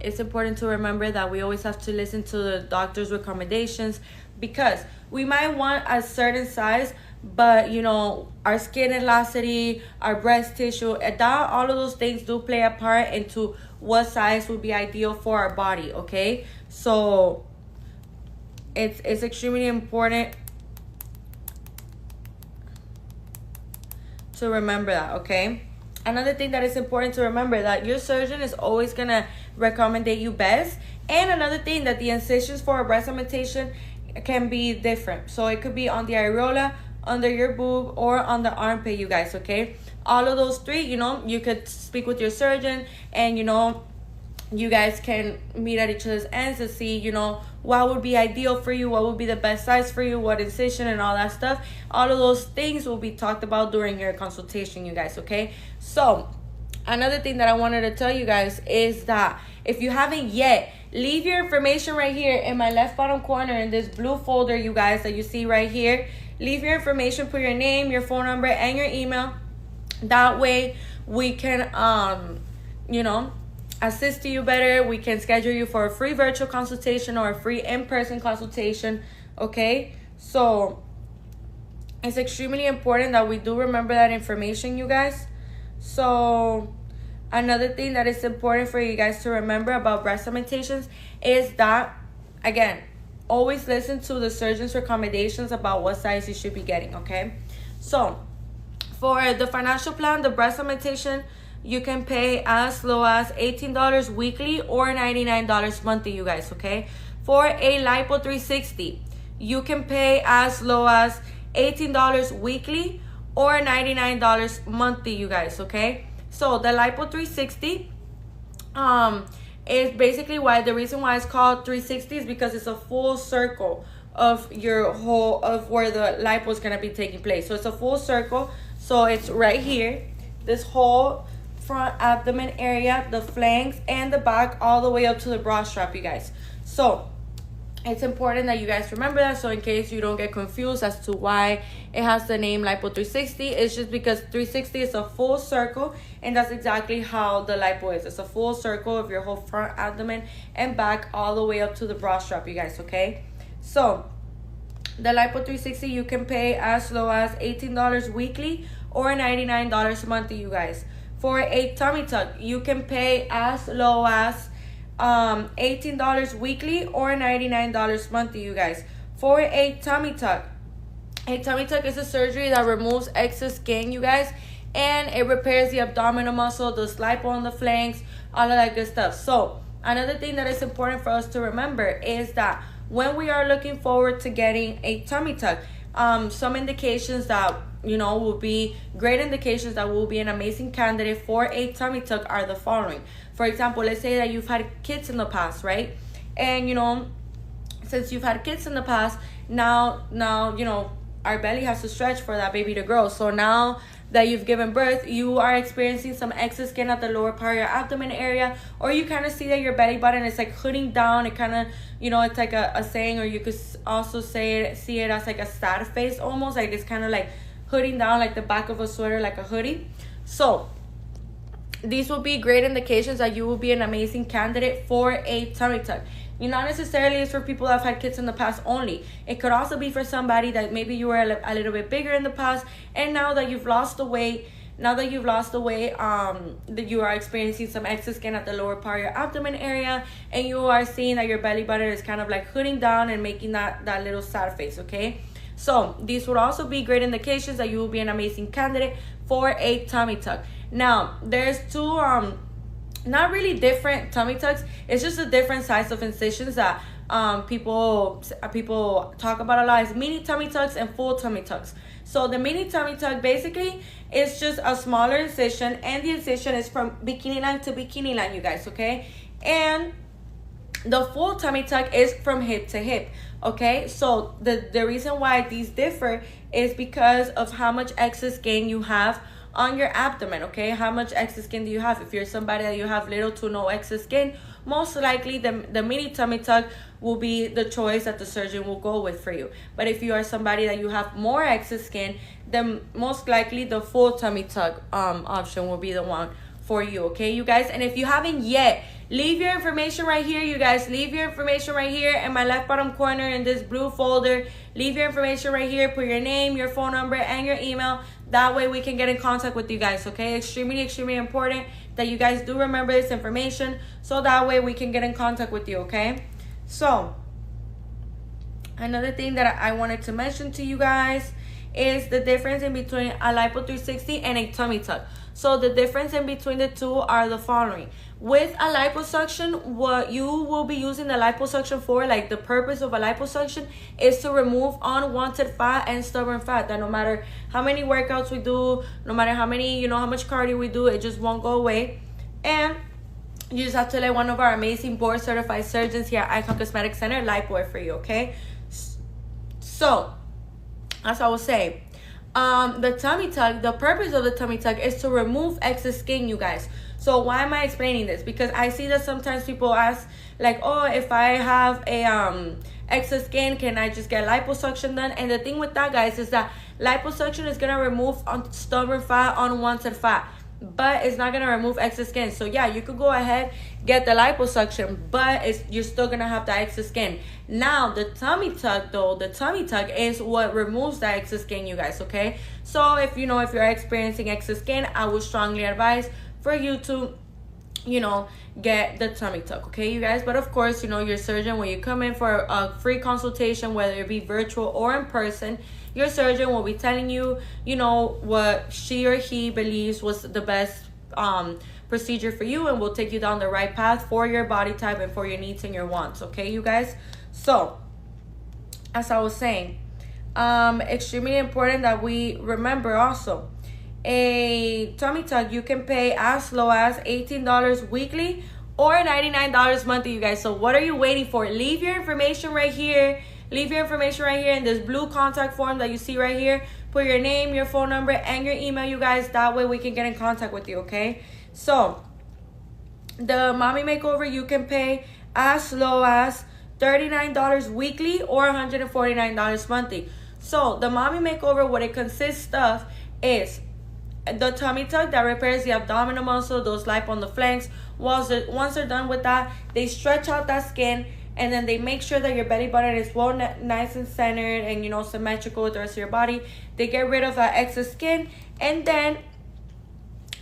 it's important to remember that we always have to listen to the doctor's recommendations, because we might want a certain size, but you know, our skin elasticity, our breast tissue, all of those things do play a part into what size would be ideal for our body. Okay, so it's extremely important to remember that. Okay, another thing that is important to remember, that your surgeon is always gonna recommend you best. And another thing, that the incisions for a breast augmentation can be different. So it could be on the areola, under your boob, or on the armpit, you guys. Okay, all of those three, you know, you could speak with your surgeon, and you know, you guys can meet at each other's ends to see, you know, what would be ideal for you, what would be the best size for you, what incision, and all that stuff. All of those things will be talked about during your consultation, you guys. Okay, so another thing that I wanted to tell you guys is that if you haven't yet, leave your information right here in my left bottom corner in this blue folder, you guys, that you see right here. Leave your information, put your name, your phone number, and your email. That way we can you know, assist you better. We can schedule you for a free virtual consultation or a free in-person consultation. Okay, so it's extremely important that we do remember that information, you guys. So another thing that is important for you guys to remember about breast augmentations is that, again, always listen to the surgeon's recommendations about what size you should be getting. Okay, so for the financial plan, the breast augmentation, you can pay as low as $18 weekly or $99 monthly, you guys. Okay, for a Lipo 360, you can pay as low as $18 weekly or $99 monthly, you guys. Okay, so the Lipo 360 is basically, why the reason why it's called 360 is because it's a full circle of your whole, of where the lipo is going to be taking place. So it's a full circle. So it's right here, this whole front abdomen area, the flanks and the back, all the way up to the bra strap, you guys. So it's important that you guys remember that. So in case you don't get confused as to why it has the name Lipo 360, it's just because 360 is a full circle, and that's exactly how the lipo is. It's a full circle of your whole front abdomen and back, all the way up to the bra strap, you guys. Okay, so the Lipo 360, you can pay as low as $18 weekly or $99 monthly, you guys. For a tummy tuck, you can pay as low as $18 weekly or $99 monthly, you guys. For a tummy tuck is a surgery that removes excess skin, you guys, and it repairs the abdominal muscle, does lipo on the flanks, all of that good stuff. So another thing that is important for us to remember is that when we are looking forward to getting a tummy tuck, some indications that, you know, will be great indications that will be an amazing candidate for a tummy tuck are the following. For example, let's say that you've had kids in the past, right? And, you know, since you've had kids in the past, now, you know, our belly has to stretch for that baby to grow. So now that you've given birth, you are experiencing some excess skin at the lower part of your abdomen area, or you kind of see that your belly button is like hooding down. It kind of, you know, it's like a saying, or you could also see it as like a sad face, almost like it's kind of like hooding down, like the back of a sweater, like a hoodie. So these will be great indications that you will be an amazing candidate for a tummy tuck. You not necessarily is for people that have had kids in the past only. It could also be for somebody that maybe you were a little bit bigger in the past, and now that you've lost the weight, that you are experiencing some excess skin at the lower part of your abdomen area, and you are seeing that your belly button is kind of like hooding down and making that little sad face. Okay, so these would also be great indications that you will be an amazing candidate for a tummy tuck. Now there's two not really different tummy tucks, it's just a different size of incisions that people talk about a lot is mini tummy tucks and full tummy tucks. So the mini tummy tuck basically is just a smaller incision, and the incision is from bikini line to bikini line, you guys, okay? And the full tummy tuck is from hip to hip, okay? So the reason why these differ is because of how much excess skin you have on your abdomen, okay? How much excess skin do you have? If you're somebody that you have little to no excess skin, most likely the mini tummy tuck will be the choice that the surgeon will go with for you. But if you are somebody that you have more excess skin, then most likely the full tummy tuck option will be the one for you, okay, you guys? And if you haven't yet, leave your information right here, you guys. Leave your information right here in my left bottom corner in this blue folder. Leave your information right here. Put your name, your phone number, and your email. That way we can get in contact with you guys, okay? Extremely, extremely important that you guys do remember this information, so that way we can get in contact with you, okay? So, another thing that I wanted to mention to you guys is the difference in between a Lipo 360 and a tummy tuck. So the difference in between the two are the following. With a liposuction, what you will be using the liposuction for, like the purpose of a liposuction, is to remove unwanted fat and stubborn fat that no matter how many workouts we do, no matter how many, how much cardio we do, it just won't go away. And you just have to let one of our amazing board certified surgeons here at Icon Cosmetic Center lipo it for you, okay? So, as I was saying, the tummy tuck, the purpose of the tummy tuck is to remove excess skin, you guys. So why am I explaining this? Because I see that sometimes people ask, like, oh, if I have a excess skin, can I just get liposuction done? And the thing with that, guys, is that liposuction is gonna remove stubborn fat, unwanted fat, but it's not gonna remove excess skin. So yeah, you could go ahead, get the liposuction, but you're still gonna have the excess skin. Now the tummy tuck, though, the tummy tuck is what removes the excess skin, you guys, okay? So if you're experiencing excess skin, I would strongly advise for you to get the tummy tuck, okay, you guys? But of course, your surgeon, when you come in for a free consultation, whether it be virtual or in person, your surgeon will be telling you, what she or he believes was the best procedure for you, and will take you down the right path for your body type and for your needs and your wants, okay, you guys? So, as I was saying, extremely important that we remember also, a tummy tuck, you can pay as low as $18 weekly or $99 monthly, you guys. So what are you waiting for? Leave your information right here. Leave your information right here in this blue contact form that you see right here. Put your name, your phone number, and your email, you guys. That way we can get in contact with you, okay? So the mommy makeover, you can pay as low as $39 weekly or $149 monthly. So the mommy makeover, what it consists of is the tummy tuck that repairs the abdominal muscle, those lipo on the flanks. Once they're done with that, they stretch out that skin, and then they make sure that your belly button is well nice and centered and symmetrical with the rest of your body. They get rid of that excess skin, and then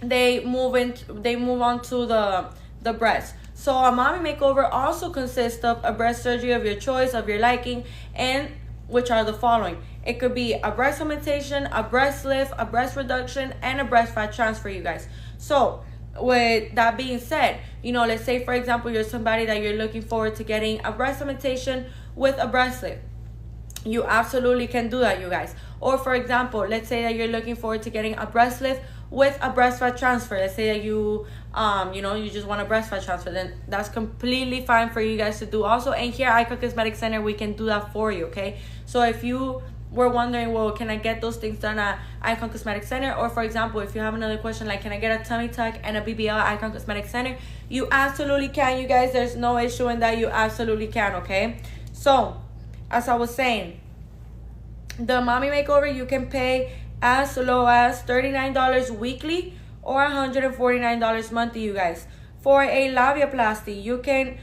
they move on to the breast. So a mommy makeover also consists of a breast surgery of your choice, of your liking, and which are the following. It could be a breast augmentation, a breast lift, a breast reduction, and a breast fat transfer, you guys. So with that being said, let's say, for example, you're somebody that you're looking forward to getting a breast augmentation with a breast lift. You absolutely can do that, you guys. Or for example, let's say that you're looking forward to getting a breast lift with a breast fat transfer. Let's say that you just want a breast fat transfer, then that's completely fine for you guys to do also. And here at Icon Cosmetic Center, we can do that for you, okay? So if you were wondering, well, can I get those things done at Icon Cosmetic Center? Or for example, if you have another question like, can I get a tummy tuck and a BBL at Icon Cosmetic Center? You absolutely can, you guys. There's no issue in that. You absolutely can, okay? So as I was saying, the mommy makeover, you can pay as low as $39 weekly or $149 monthly, you guys. For a labiaplasty, you can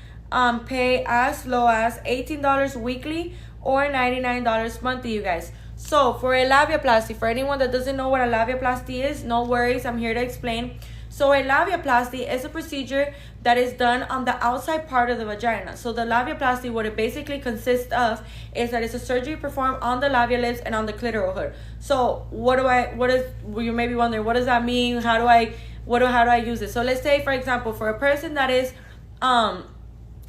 pay as low as $18 weekly or $99 monthly, you guys. So for a labiaplasty, for anyone that doesn't know what a labiaplasty is, no worries, I'm here to explain. So a labiaplasty is a procedure that is done on the outside part of the vagina. So the labiaplasty, what it basically consists of is that it's a surgery performed on the labia lips and on the clitoral hood. So you may be wondering, what does that mean? How do I use it? So let's say, for example, for a person that is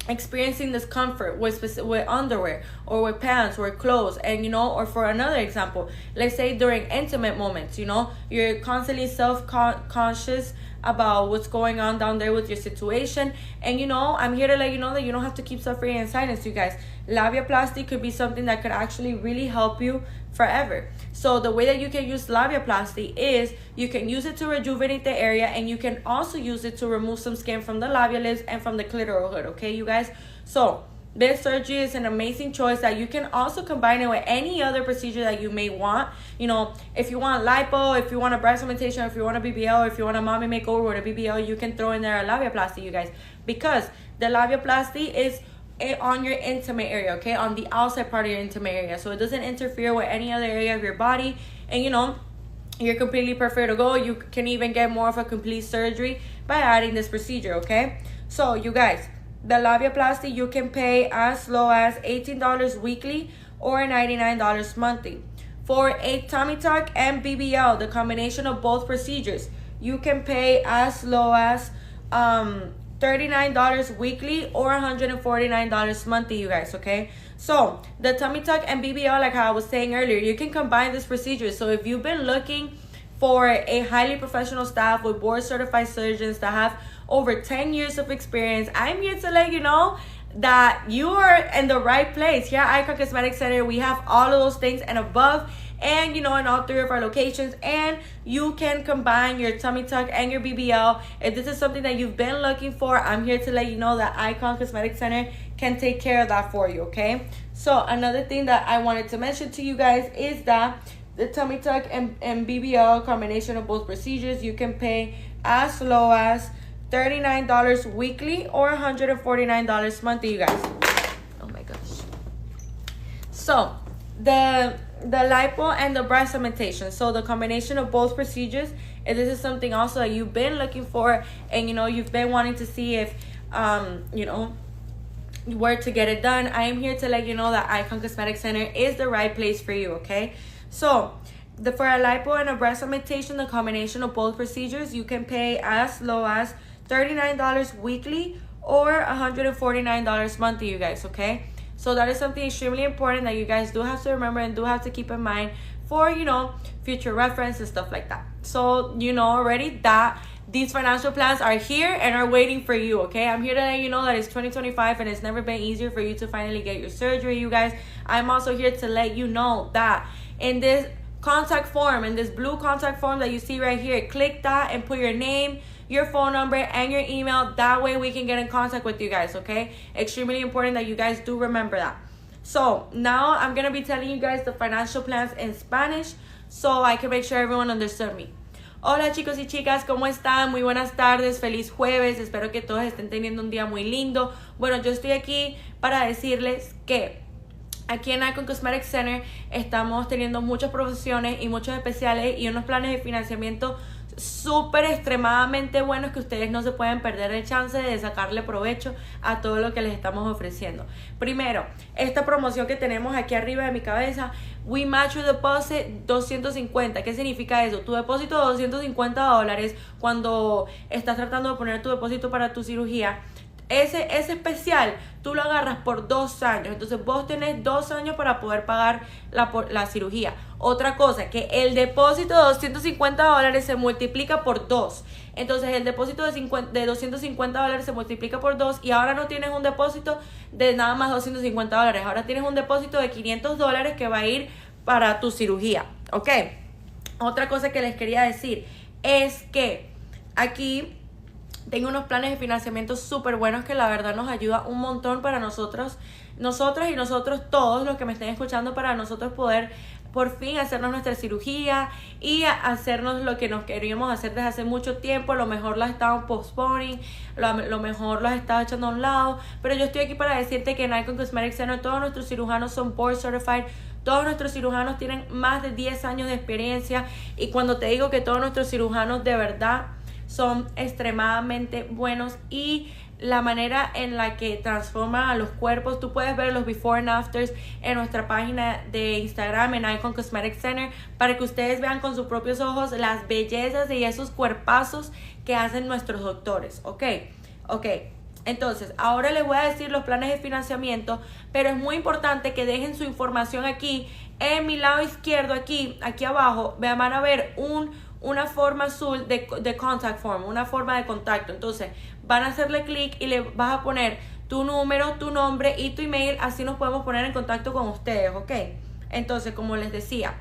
experiencing discomfort with underwear or with pants or clothes, and or for another example, let's say during intimate moments, you're constantly self-conscious about what's going on down there with your situation, and I'm here to let you know that you don't have to keep suffering in silence, you guys. Labiaplasty could be something that could actually really help you forever. So the way that you can use labiaplasty is you can use it to rejuvenate the area, and you can also use it to remove some skin from the labial lips and from the clitoral hood, okay, you guys? So this surgery is an amazing choice that you can also combine it with any other procedure that you may want. If you want lipo, if you want a breast augmentation, if you want a BBL, if you want a mommy makeover with a BBL, you can throw in there a labiaplasty, you guys, because the labiaplasty is on your intimate area, okay, on the outside part of your intimate area, so it doesn't interfere with any other area of your body, and you're completely perfect to go. You can even get more of a complete surgery by adding this procedure, okay? So you guys, the labiaplasty, you can pay as low as $18 weekly or $99 monthly. For a tummy tuck and BBL, the combination of both procedures, you can pay as low as $39 weekly or $149 monthly, you guys, okay? So the tummy tuck and BBL, like how I was saying earlier, you can combine this procedure. So if you've been looking for a highly professional staff with board certified surgeons that have over 10 years of experience, I'm here to let you know that you are in the right place. Here at Icon Cosmetic Center, we have all of those things and above, and in all 3 of our locations, and you can combine your tummy tuck and your BBL. If this is something that you've been looking for, I'm here to let you know that Icon Cosmetic Center can take care of that for you, okay? So another thing that I wanted to mention to you guys is that the tummy tuck and BBL combination of both procedures, you can pay as low as $39 weekly or $149 monthly, you guys. Oh my gosh. So the lipo and the breast augmentation, so the combination of both procedures, if this is something also that you've been looking for, and you've been wanting to see if where to get it done, I am here to let you know that Icon Cosmetic Center is the right place for you, okay? So for a lipo and a breast augmentation, the combination of both procedures, you can pay as low as $39 weekly or $149 monthly, you guys, okay? So that is something extremely important that you guys do have to remember and do have to keep in mind for future reference and stuff like that. So already that these financial plans are here and are waiting for you, okay? I'm here to let you know that it's 2025 and it's never been easier for you to finally get your surgery, you guys. I'm also here to let you know that in this contact form, in this blue contact form that you see right here, click that and put your name, your phone number, and your email. That way we can get in contact with you guys, okay? Extremely important that you guys do remember that. So now I'm gonna be telling you guys the financial plans in Spanish so I can make sure everyone understood me. Hola chicos y chicas, ¿cómo están? Muy buenas tardes, feliz jueves, espero que todos estén teniendo un día muy lindo. Bueno, yo estoy aquí para decirles que aquí en Icon Cosmetic Center estamos teniendo muchas promociones y muchos especiales y unos planes de financiamiento súper extremadamente buenos que ustedes no se pueden perder el chance de sacarle provecho a todo lo que les estamos ofreciendo. Primero, esta promoción que tenemos aquí arriba de mi cabeza, We Match Your Deposit 250. ¿Qué significa eso? Tu depósito de $250 cuando estás tratando de poner tu depósito para tu cirugía. Ese especial tú lo agarras por 2 años. Entonces vos tenés 2 años para poder pagar la cirugía. Otra cosa, que el depósito de $250 se multiplica por 2. Entonces el depósito de $250 se multiplica por 2 y ahora no tienes un depósito de nada más $250. Ahora tienes un depósito de $500 que va a ir para tu cirugía, ¿ok? Otra cosa que les quería decir es que aquí tengo unos planes de financiamiento súper buenos que la verdad nos ayuda un montón para nosotras y nosotros todos los que me estén escuchando, para nosotros poder por fin hacernos nuestra cirugía y hacernos lo que nos queríamos hacer desde hace mucho tiempo. A lo mejor las estamos postponing, lo mejor las estaba echando a un lado, pero yo estoy aquí para decirte que en Icon Cosmetic Center todos nuestros cirujanos son board certified. Todos nuestros cirujanos tienen más de 10 años de experiencia, y cuando te digo que todos nuestros cirujanos de verdad son extremadamente buenos, y la manera en la que transforman a los cuerpos, tú puedes ver los before and afters en nuestra página de Instagram en Icon Cosmetic Center, para que ustedes vean con sus propios ojos las bellezas y esos cuerpazos que hacen nuestros doctores, ok. Entonces, ahora les voy a decir los planes de financiamiento, pero es muy importante que dejen su información aquí, en mi lado izquierdo, aquí abajo, van a ver una forma azul de contact form, una forma de contacto. Entonces, van a hacerle clic y le vas a poner tu número, tu nombre y tu email, así nos podemos poner en contacto con ustedes, ¿ok? Entonces, como les decía,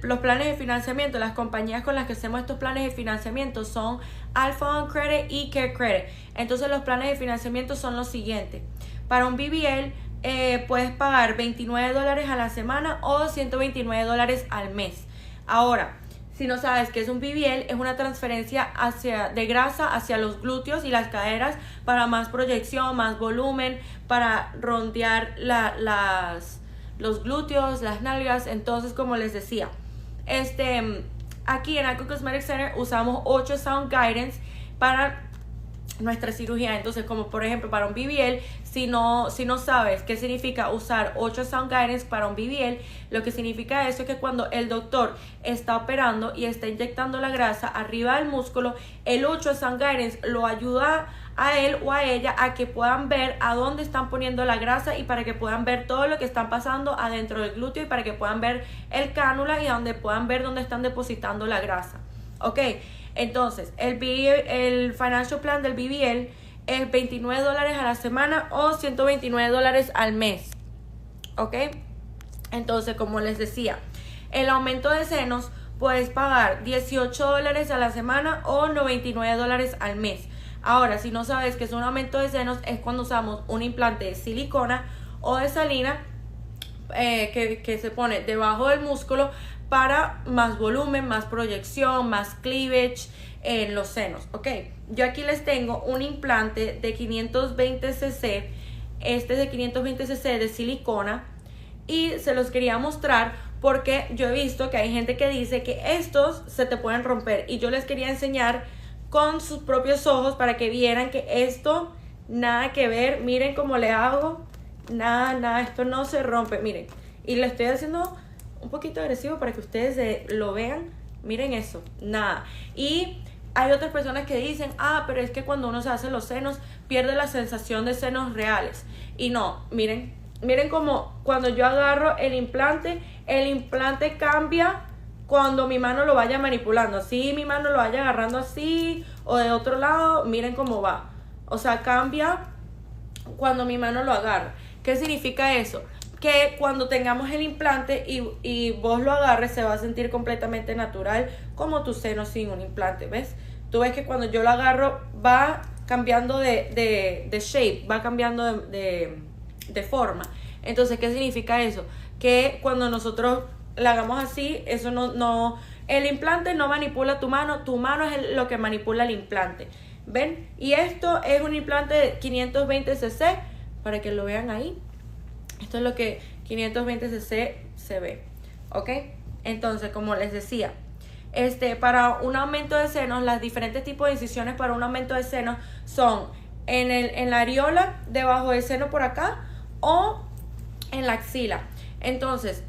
los planes de financiamiento, las compañías con las que hacemos estos planes de financiamiento son Alpha On Credit y Care Credit. Entonces los planes de financiamiento son los siguientes. Para un BBL puedes pagar $29 a la semana o $129 al mes. Ahora, si no sabes qué es un BBL, es una transferencia de grasa hacia los glúteos y las caderas para más proyección, más volumen, para rondear los glúteos, las nalgas. Entonces, como les decía, aquí en Icon Cosmetic Center usamos 8 Sound Guidance para nuestra cirugía. Entonces, como por ejemplo para un BBL, si no sabes qué significa usar 8 Sound Guidance para un BBL, lo que significa eso es que cuando el doctor está operando y está inyectando la grasa arriba del músculo, el 8 Sound Guidance lo ayuda a él o a ella a que puedan ver a dónde están poniendo la grasa y para que puedan ver todo lo que están pasando adentro del glúteo y para que puedan ver el cánula y donde puedan ver dónde están depositando la grasa. Ok, entonces el financial plan del BBL es $29 a la semana o $129 al mes. Ok, entonces como les decía, el aumento de senos puedes pagar $18 a la semana o $99 al mes. Ahora, si no sabes qué es un aumento de senos, es cuando usamos un implante de silicona o de salina que se pone debajo del músculo para más volumen, más proyección, más cleavage en los senos. Ok, yo aquí les tengo un implante de 520 cc, este es de 520 cc de silicona y se los quería mostrar porque yo he visto que hay gente que dice que estos se te pueden romper y yo les quería enseñar con sus propios ojos para que vieran que esto nada que ver. Miren cómo le hago, nada, esto no se rompe, miren, y le estoy haciendo un poquito agresivo para que ustedes lo vean. Miren eso, nada. Y hay otras personas que dicen, pero es que cuando uno se hace los senos pierde la sensación de senos reales. Y no, miren como cuando yo agarro el implante cambia cuando mi mano lo vaya manipulando. Así mi mano lo vaya agarrando así o de otro lado, miren cómo va. O sea, cambia cuando mi mano lo agarra. ¿Qué significa eso? Que cuando tengamos el implante y vos lo agarres, se va a sentir completamente natural como tu seno sin un implante, ¿ves? Tú ves que cuando yo lo agarro va cambiando de shape, va cambiando de forma. Entonces, ¿qué significa eso? Que cuando nosotros la hagamos así, eso no el implante no manipula tu mano es lo que manipula el implante. ¿Ven? Y esto es un implante de 520 cc, para que lo vean ahí. Esto es lo que 520 cc se ve. ¿Ok? Entonces, como les decía, para un aumento de senos, las diferentes tipos de incisiones para un aumento de senos son en la areola, debajo del seno por acá, o en la axila. Entonces,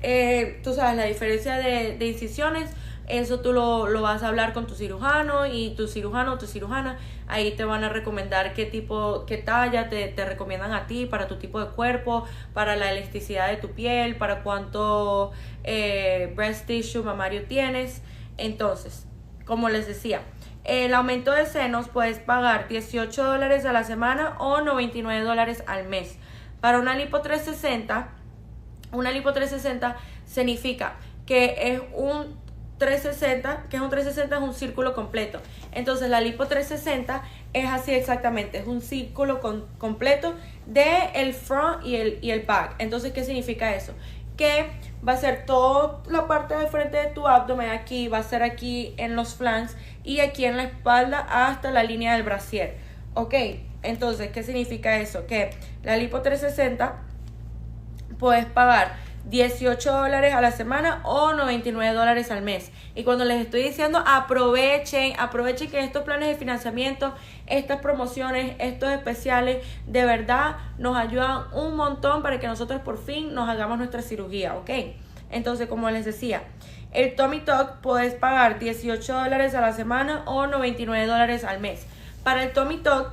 tú sabes la diferencia de incisiones. Eso tú lo vas a hablar con tu cirujano y tu cirujano o tu cirujana. Ahí te van a recomendar qué talla te recomiendan a ti para tu tipo de cuerpo, para la elasticidad de tu piel, para cuánto breast tissue mamario tienes. Entonces, como les decía, el aumento de senos puedes pagar $18 a la semana o $99 al mes. Para una lipo 360, significa que es un 360, es un círculo completo. Entonces la lipo 360 es así exactamente, es un círculo completo de el front y el back. Entonces, ¿qué significa eso? Que va a ser toda la parte de frente de tu abdomen, aquí va a ser aquí en los flanks y aquí en la espalda hasta la línea del brasier. Ok, entonces, ¿qué significa eso? Que la lipo 360 puedes pagar $18 a la semana o $99 al mes. Y cuando les estoy diciendo aprovechen que estos planes de financiamiento, estas promociones, estos especiales, de verdad nos ayudan un montón para que nosotros por fin nos hagamos nuestra cirugía, ¿ok? Entonces, como les decía, el Tummy Tuck puedes pagar $18 a la semana o $99 al mes. Para el tummy tuck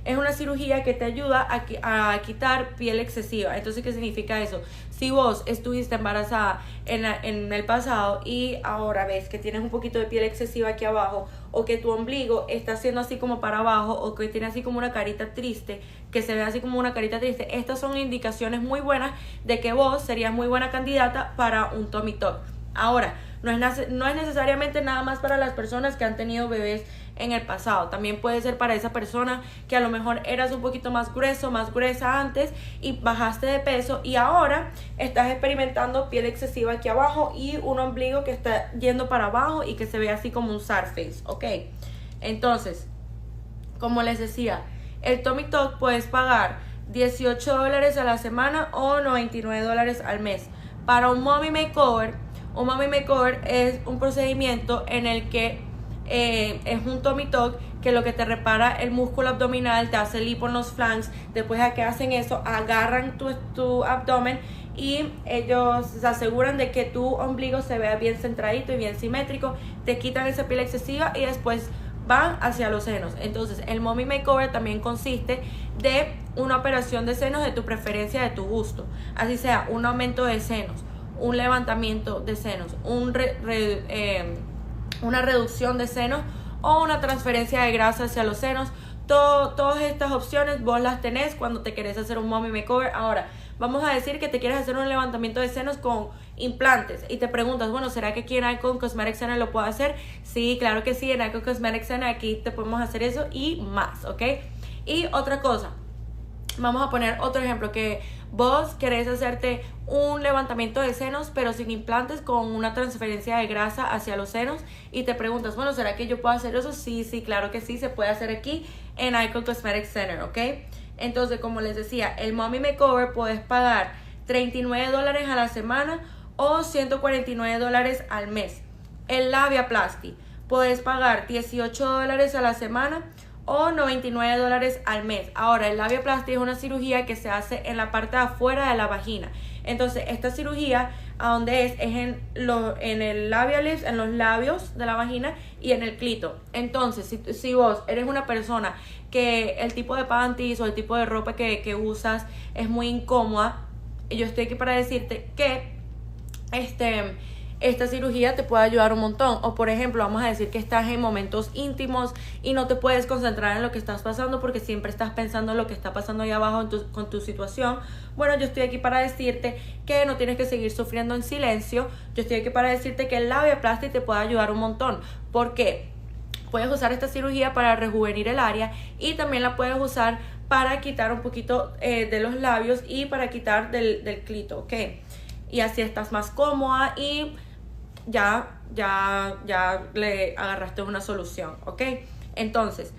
es una cirugía que te ayuda a quitar piel excesiva. Entonces, ¿qué significa eso? Si vos estuviste embarazada en el pasado y ahora ves que tienes un poquito de piel excesiva aquí abajo, o que tu ombligo está haciendo así como para abajo, o que tiene así como una carita triste, que se ve así como una carita triste, estas son indicaciones muy buenas de que vos serías muy buena candidata para un tummy tuck. Ahora, no es necesariamente nada más para las personas que han tenido bebés en el pasado. También puede ser para esa persona que a lo mejor eras un poquito más grueso, más gruesa antes y bajaste de peso y ahora estás experimentando piel excesiva aquí abajo y un ombligo que está yendo para abajo y que se ve así como un sad face, ¿ok? Entonces, como les decía, el tummy tuck puedes pagar $18 a la semana o $99 al mes. Para un mommy makeover es un procedimiento en el que es un tummy tuck que lo que te repara el músculo abdominal, te hace lipo en los flanks. Después de que hacen eso, agarran tu abdomen y ellos se aseguran de que tu ombligo se vea bien centradito y bien simétrico, te quitan esa piel excesiva y después van hacia los senos. Entonces el mommy makeover también consiste de una operación de senos de tu preferencia, de tu gusto, así sea un aumento de senos, un levantamiento de senos, una reducción de senos o una transferencia de grasa hacia los senos. Todas estas opciones vos las tenés cuando te querés hacer un mommy makeover. Ahora, vamos a decir que te quieres hacer un levantamiento de senos con implantes y te preguntas, bueno, ¿será que aquí en Icon Cosmetic Center lo puedo hacer? Sí, claro que sí, en Icon Cosmetic Center aquí te podemos hacer eso y más, ¿ok? Y otra cosa, vamos a poner otro ejemplo, que vos querés hacerte un levantamiento de senos pero sin implantes, con una transferencia de grasa hacia los senos y te preguntas, bueno, ¿será que yo puedo hacer eso? Sí, claro que sí, se puede hacer aquí en Icon Cosmetic Center, ¿ok? Entonces, como les decía, el mommy makeover puedes pagar $39 a la semana o $149 al mes. El labiaplasty puedes pagar $18 a la semana o $99 al mes. Ahora, el labiaplasty es una cirugía que se hace en la parte de afuera de la vagina. Entonces, esta cirugía, ¿a dónde es? Es en el labial lips, en los labios de la vagina y en el clítoris. Entonces, si vos eres una persona que el tipo de panties o el tipo de ropa que usas es muy incómoda, yo estoy aquí para decirte que esta cirugía te puede ayudar un montón. O por ejemplo, vamos a decir que estás en momentos íntimos y no te puedes concentrar en lo que estás pasando porque siempre estás pensando en lo que está pasando ahí abajo con tu situación. Bueno, yo estoy aquí para decirte que no tienes que seguir sufriendo en silencio. Yo estoy aquí para decirte que el labiaplasty te puede ayudar un montón. ¿Por qué? Puedes usar esta cirugía para rejuvenir el área y también la puedes usar para quitar un poquito de los labios y para quitar del clítoris, ¿ok? Y así estás más cómoda y ya le agarraste una solución, ¿ok? Entonces,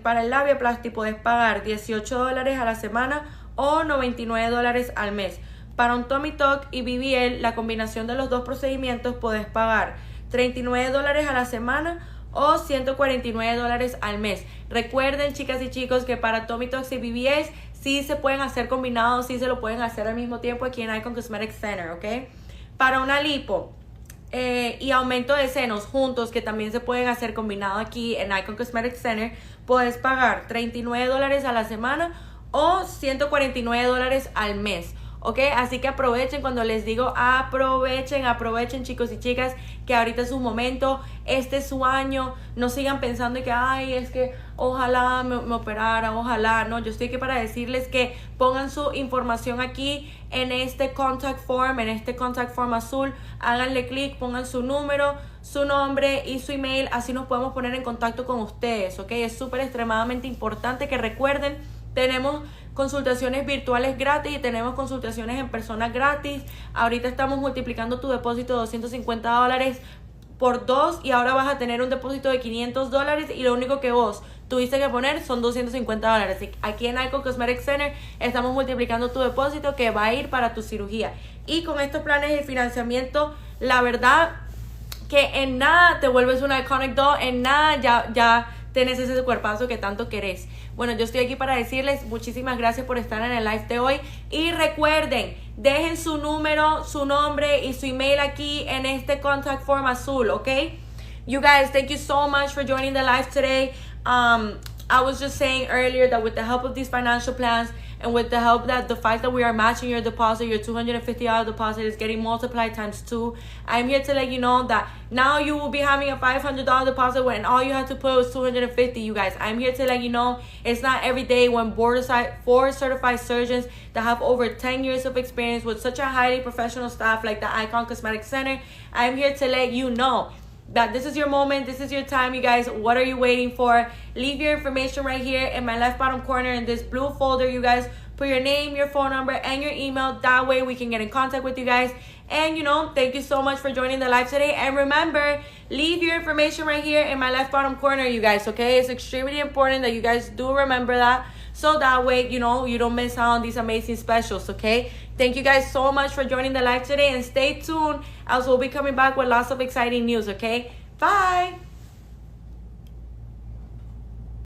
para el labiaplasty puedes pagar $18 a la semana o $99 al mes. Para un tummy tuck y BBL, la combinación de los dos procedimientos, puedes pagar $39 a la semana o $149 al mes. Recuerden, chicas y chicos, que para tummy tucks y BBLs sí se pueden hacer combinados, sí se lo pueden hacer al mismo tiempo aquí en Icon Cosmetic Center, ¿ok? Para una lipo y aumento de senos juntos, que también se pueden hacer combinado aquí en Icon Cosmetic Center, puedes pagar $39 a la semana o $149 al mes, ¿ok? Así que aprovechen, cuando les digo aprovechen, chicos y chicas, que ahorita es su momento, este es su año. No sigan pensando que, ay, es que ojalá me operara, ojalá. No, yo estoy aquí para decirles que pongan su información aquí en este contact form azul, háganle clic, pongan su número, su nombre y su email, así nos podemos poner en contacto con ustedes, ¿ok? Es súper extremadamente importante que recuerden, tenemos consultaciones virtuales gratis y tenemos consultaciones en persona gratis. Ahorita estamos multiplicando tu depósito de $250 por 2 y ahora vas a tener un depósito de $500 y lo único que vos tuviste que poner son $250. Aquí en Icon Cosmetic Center estamos multiplicando tu depósito que va a ir para tu cirugía. Y con estos planes de financiamiento, la verdad que en nada te vuelves una iconic doll, en nada ya tenés ese cuerpazo que tanto querés. Bueno, yo estoy aquí para decirles muchísimas gracias por estar en el live de hoy. Y recuerden, dejen su número, su nombre y su email aquí en este contact form azul, ¿ok? You guys, thank you so much for joining the live today. I was just saying earlier that with the help of these financial plans and with the help that the fact that we are matching your deposit, your $250 deposit is getting multiplied times 2. I'm here to let you know that now you will be having a $500 deposit when all you have to put was $250. You guys, I'm here to let you know it's not every day when board certified surgeons that have over 10 years of experience with such a highly professional staff like the Icon Cosmetic Center. I'm here to let you know that this is your moment, this is your time, you guys. What are you waiting for? Leave your information right here in my left bottom corner in this blue folder, you guys. Put your name, your phone number, and your email. That way we can get in contact with you guys. And thank you so much for joining the live today. And remember, leave your information right here in my left bottom corner, you guys, okay? It's extremely important that you guys do remember that, so that way you don't miss out on these amazing specials, okay? Thank you guys so much for joining the live today, and stay tuned as we'll be coming back with lots of exciting news, okay? Bye.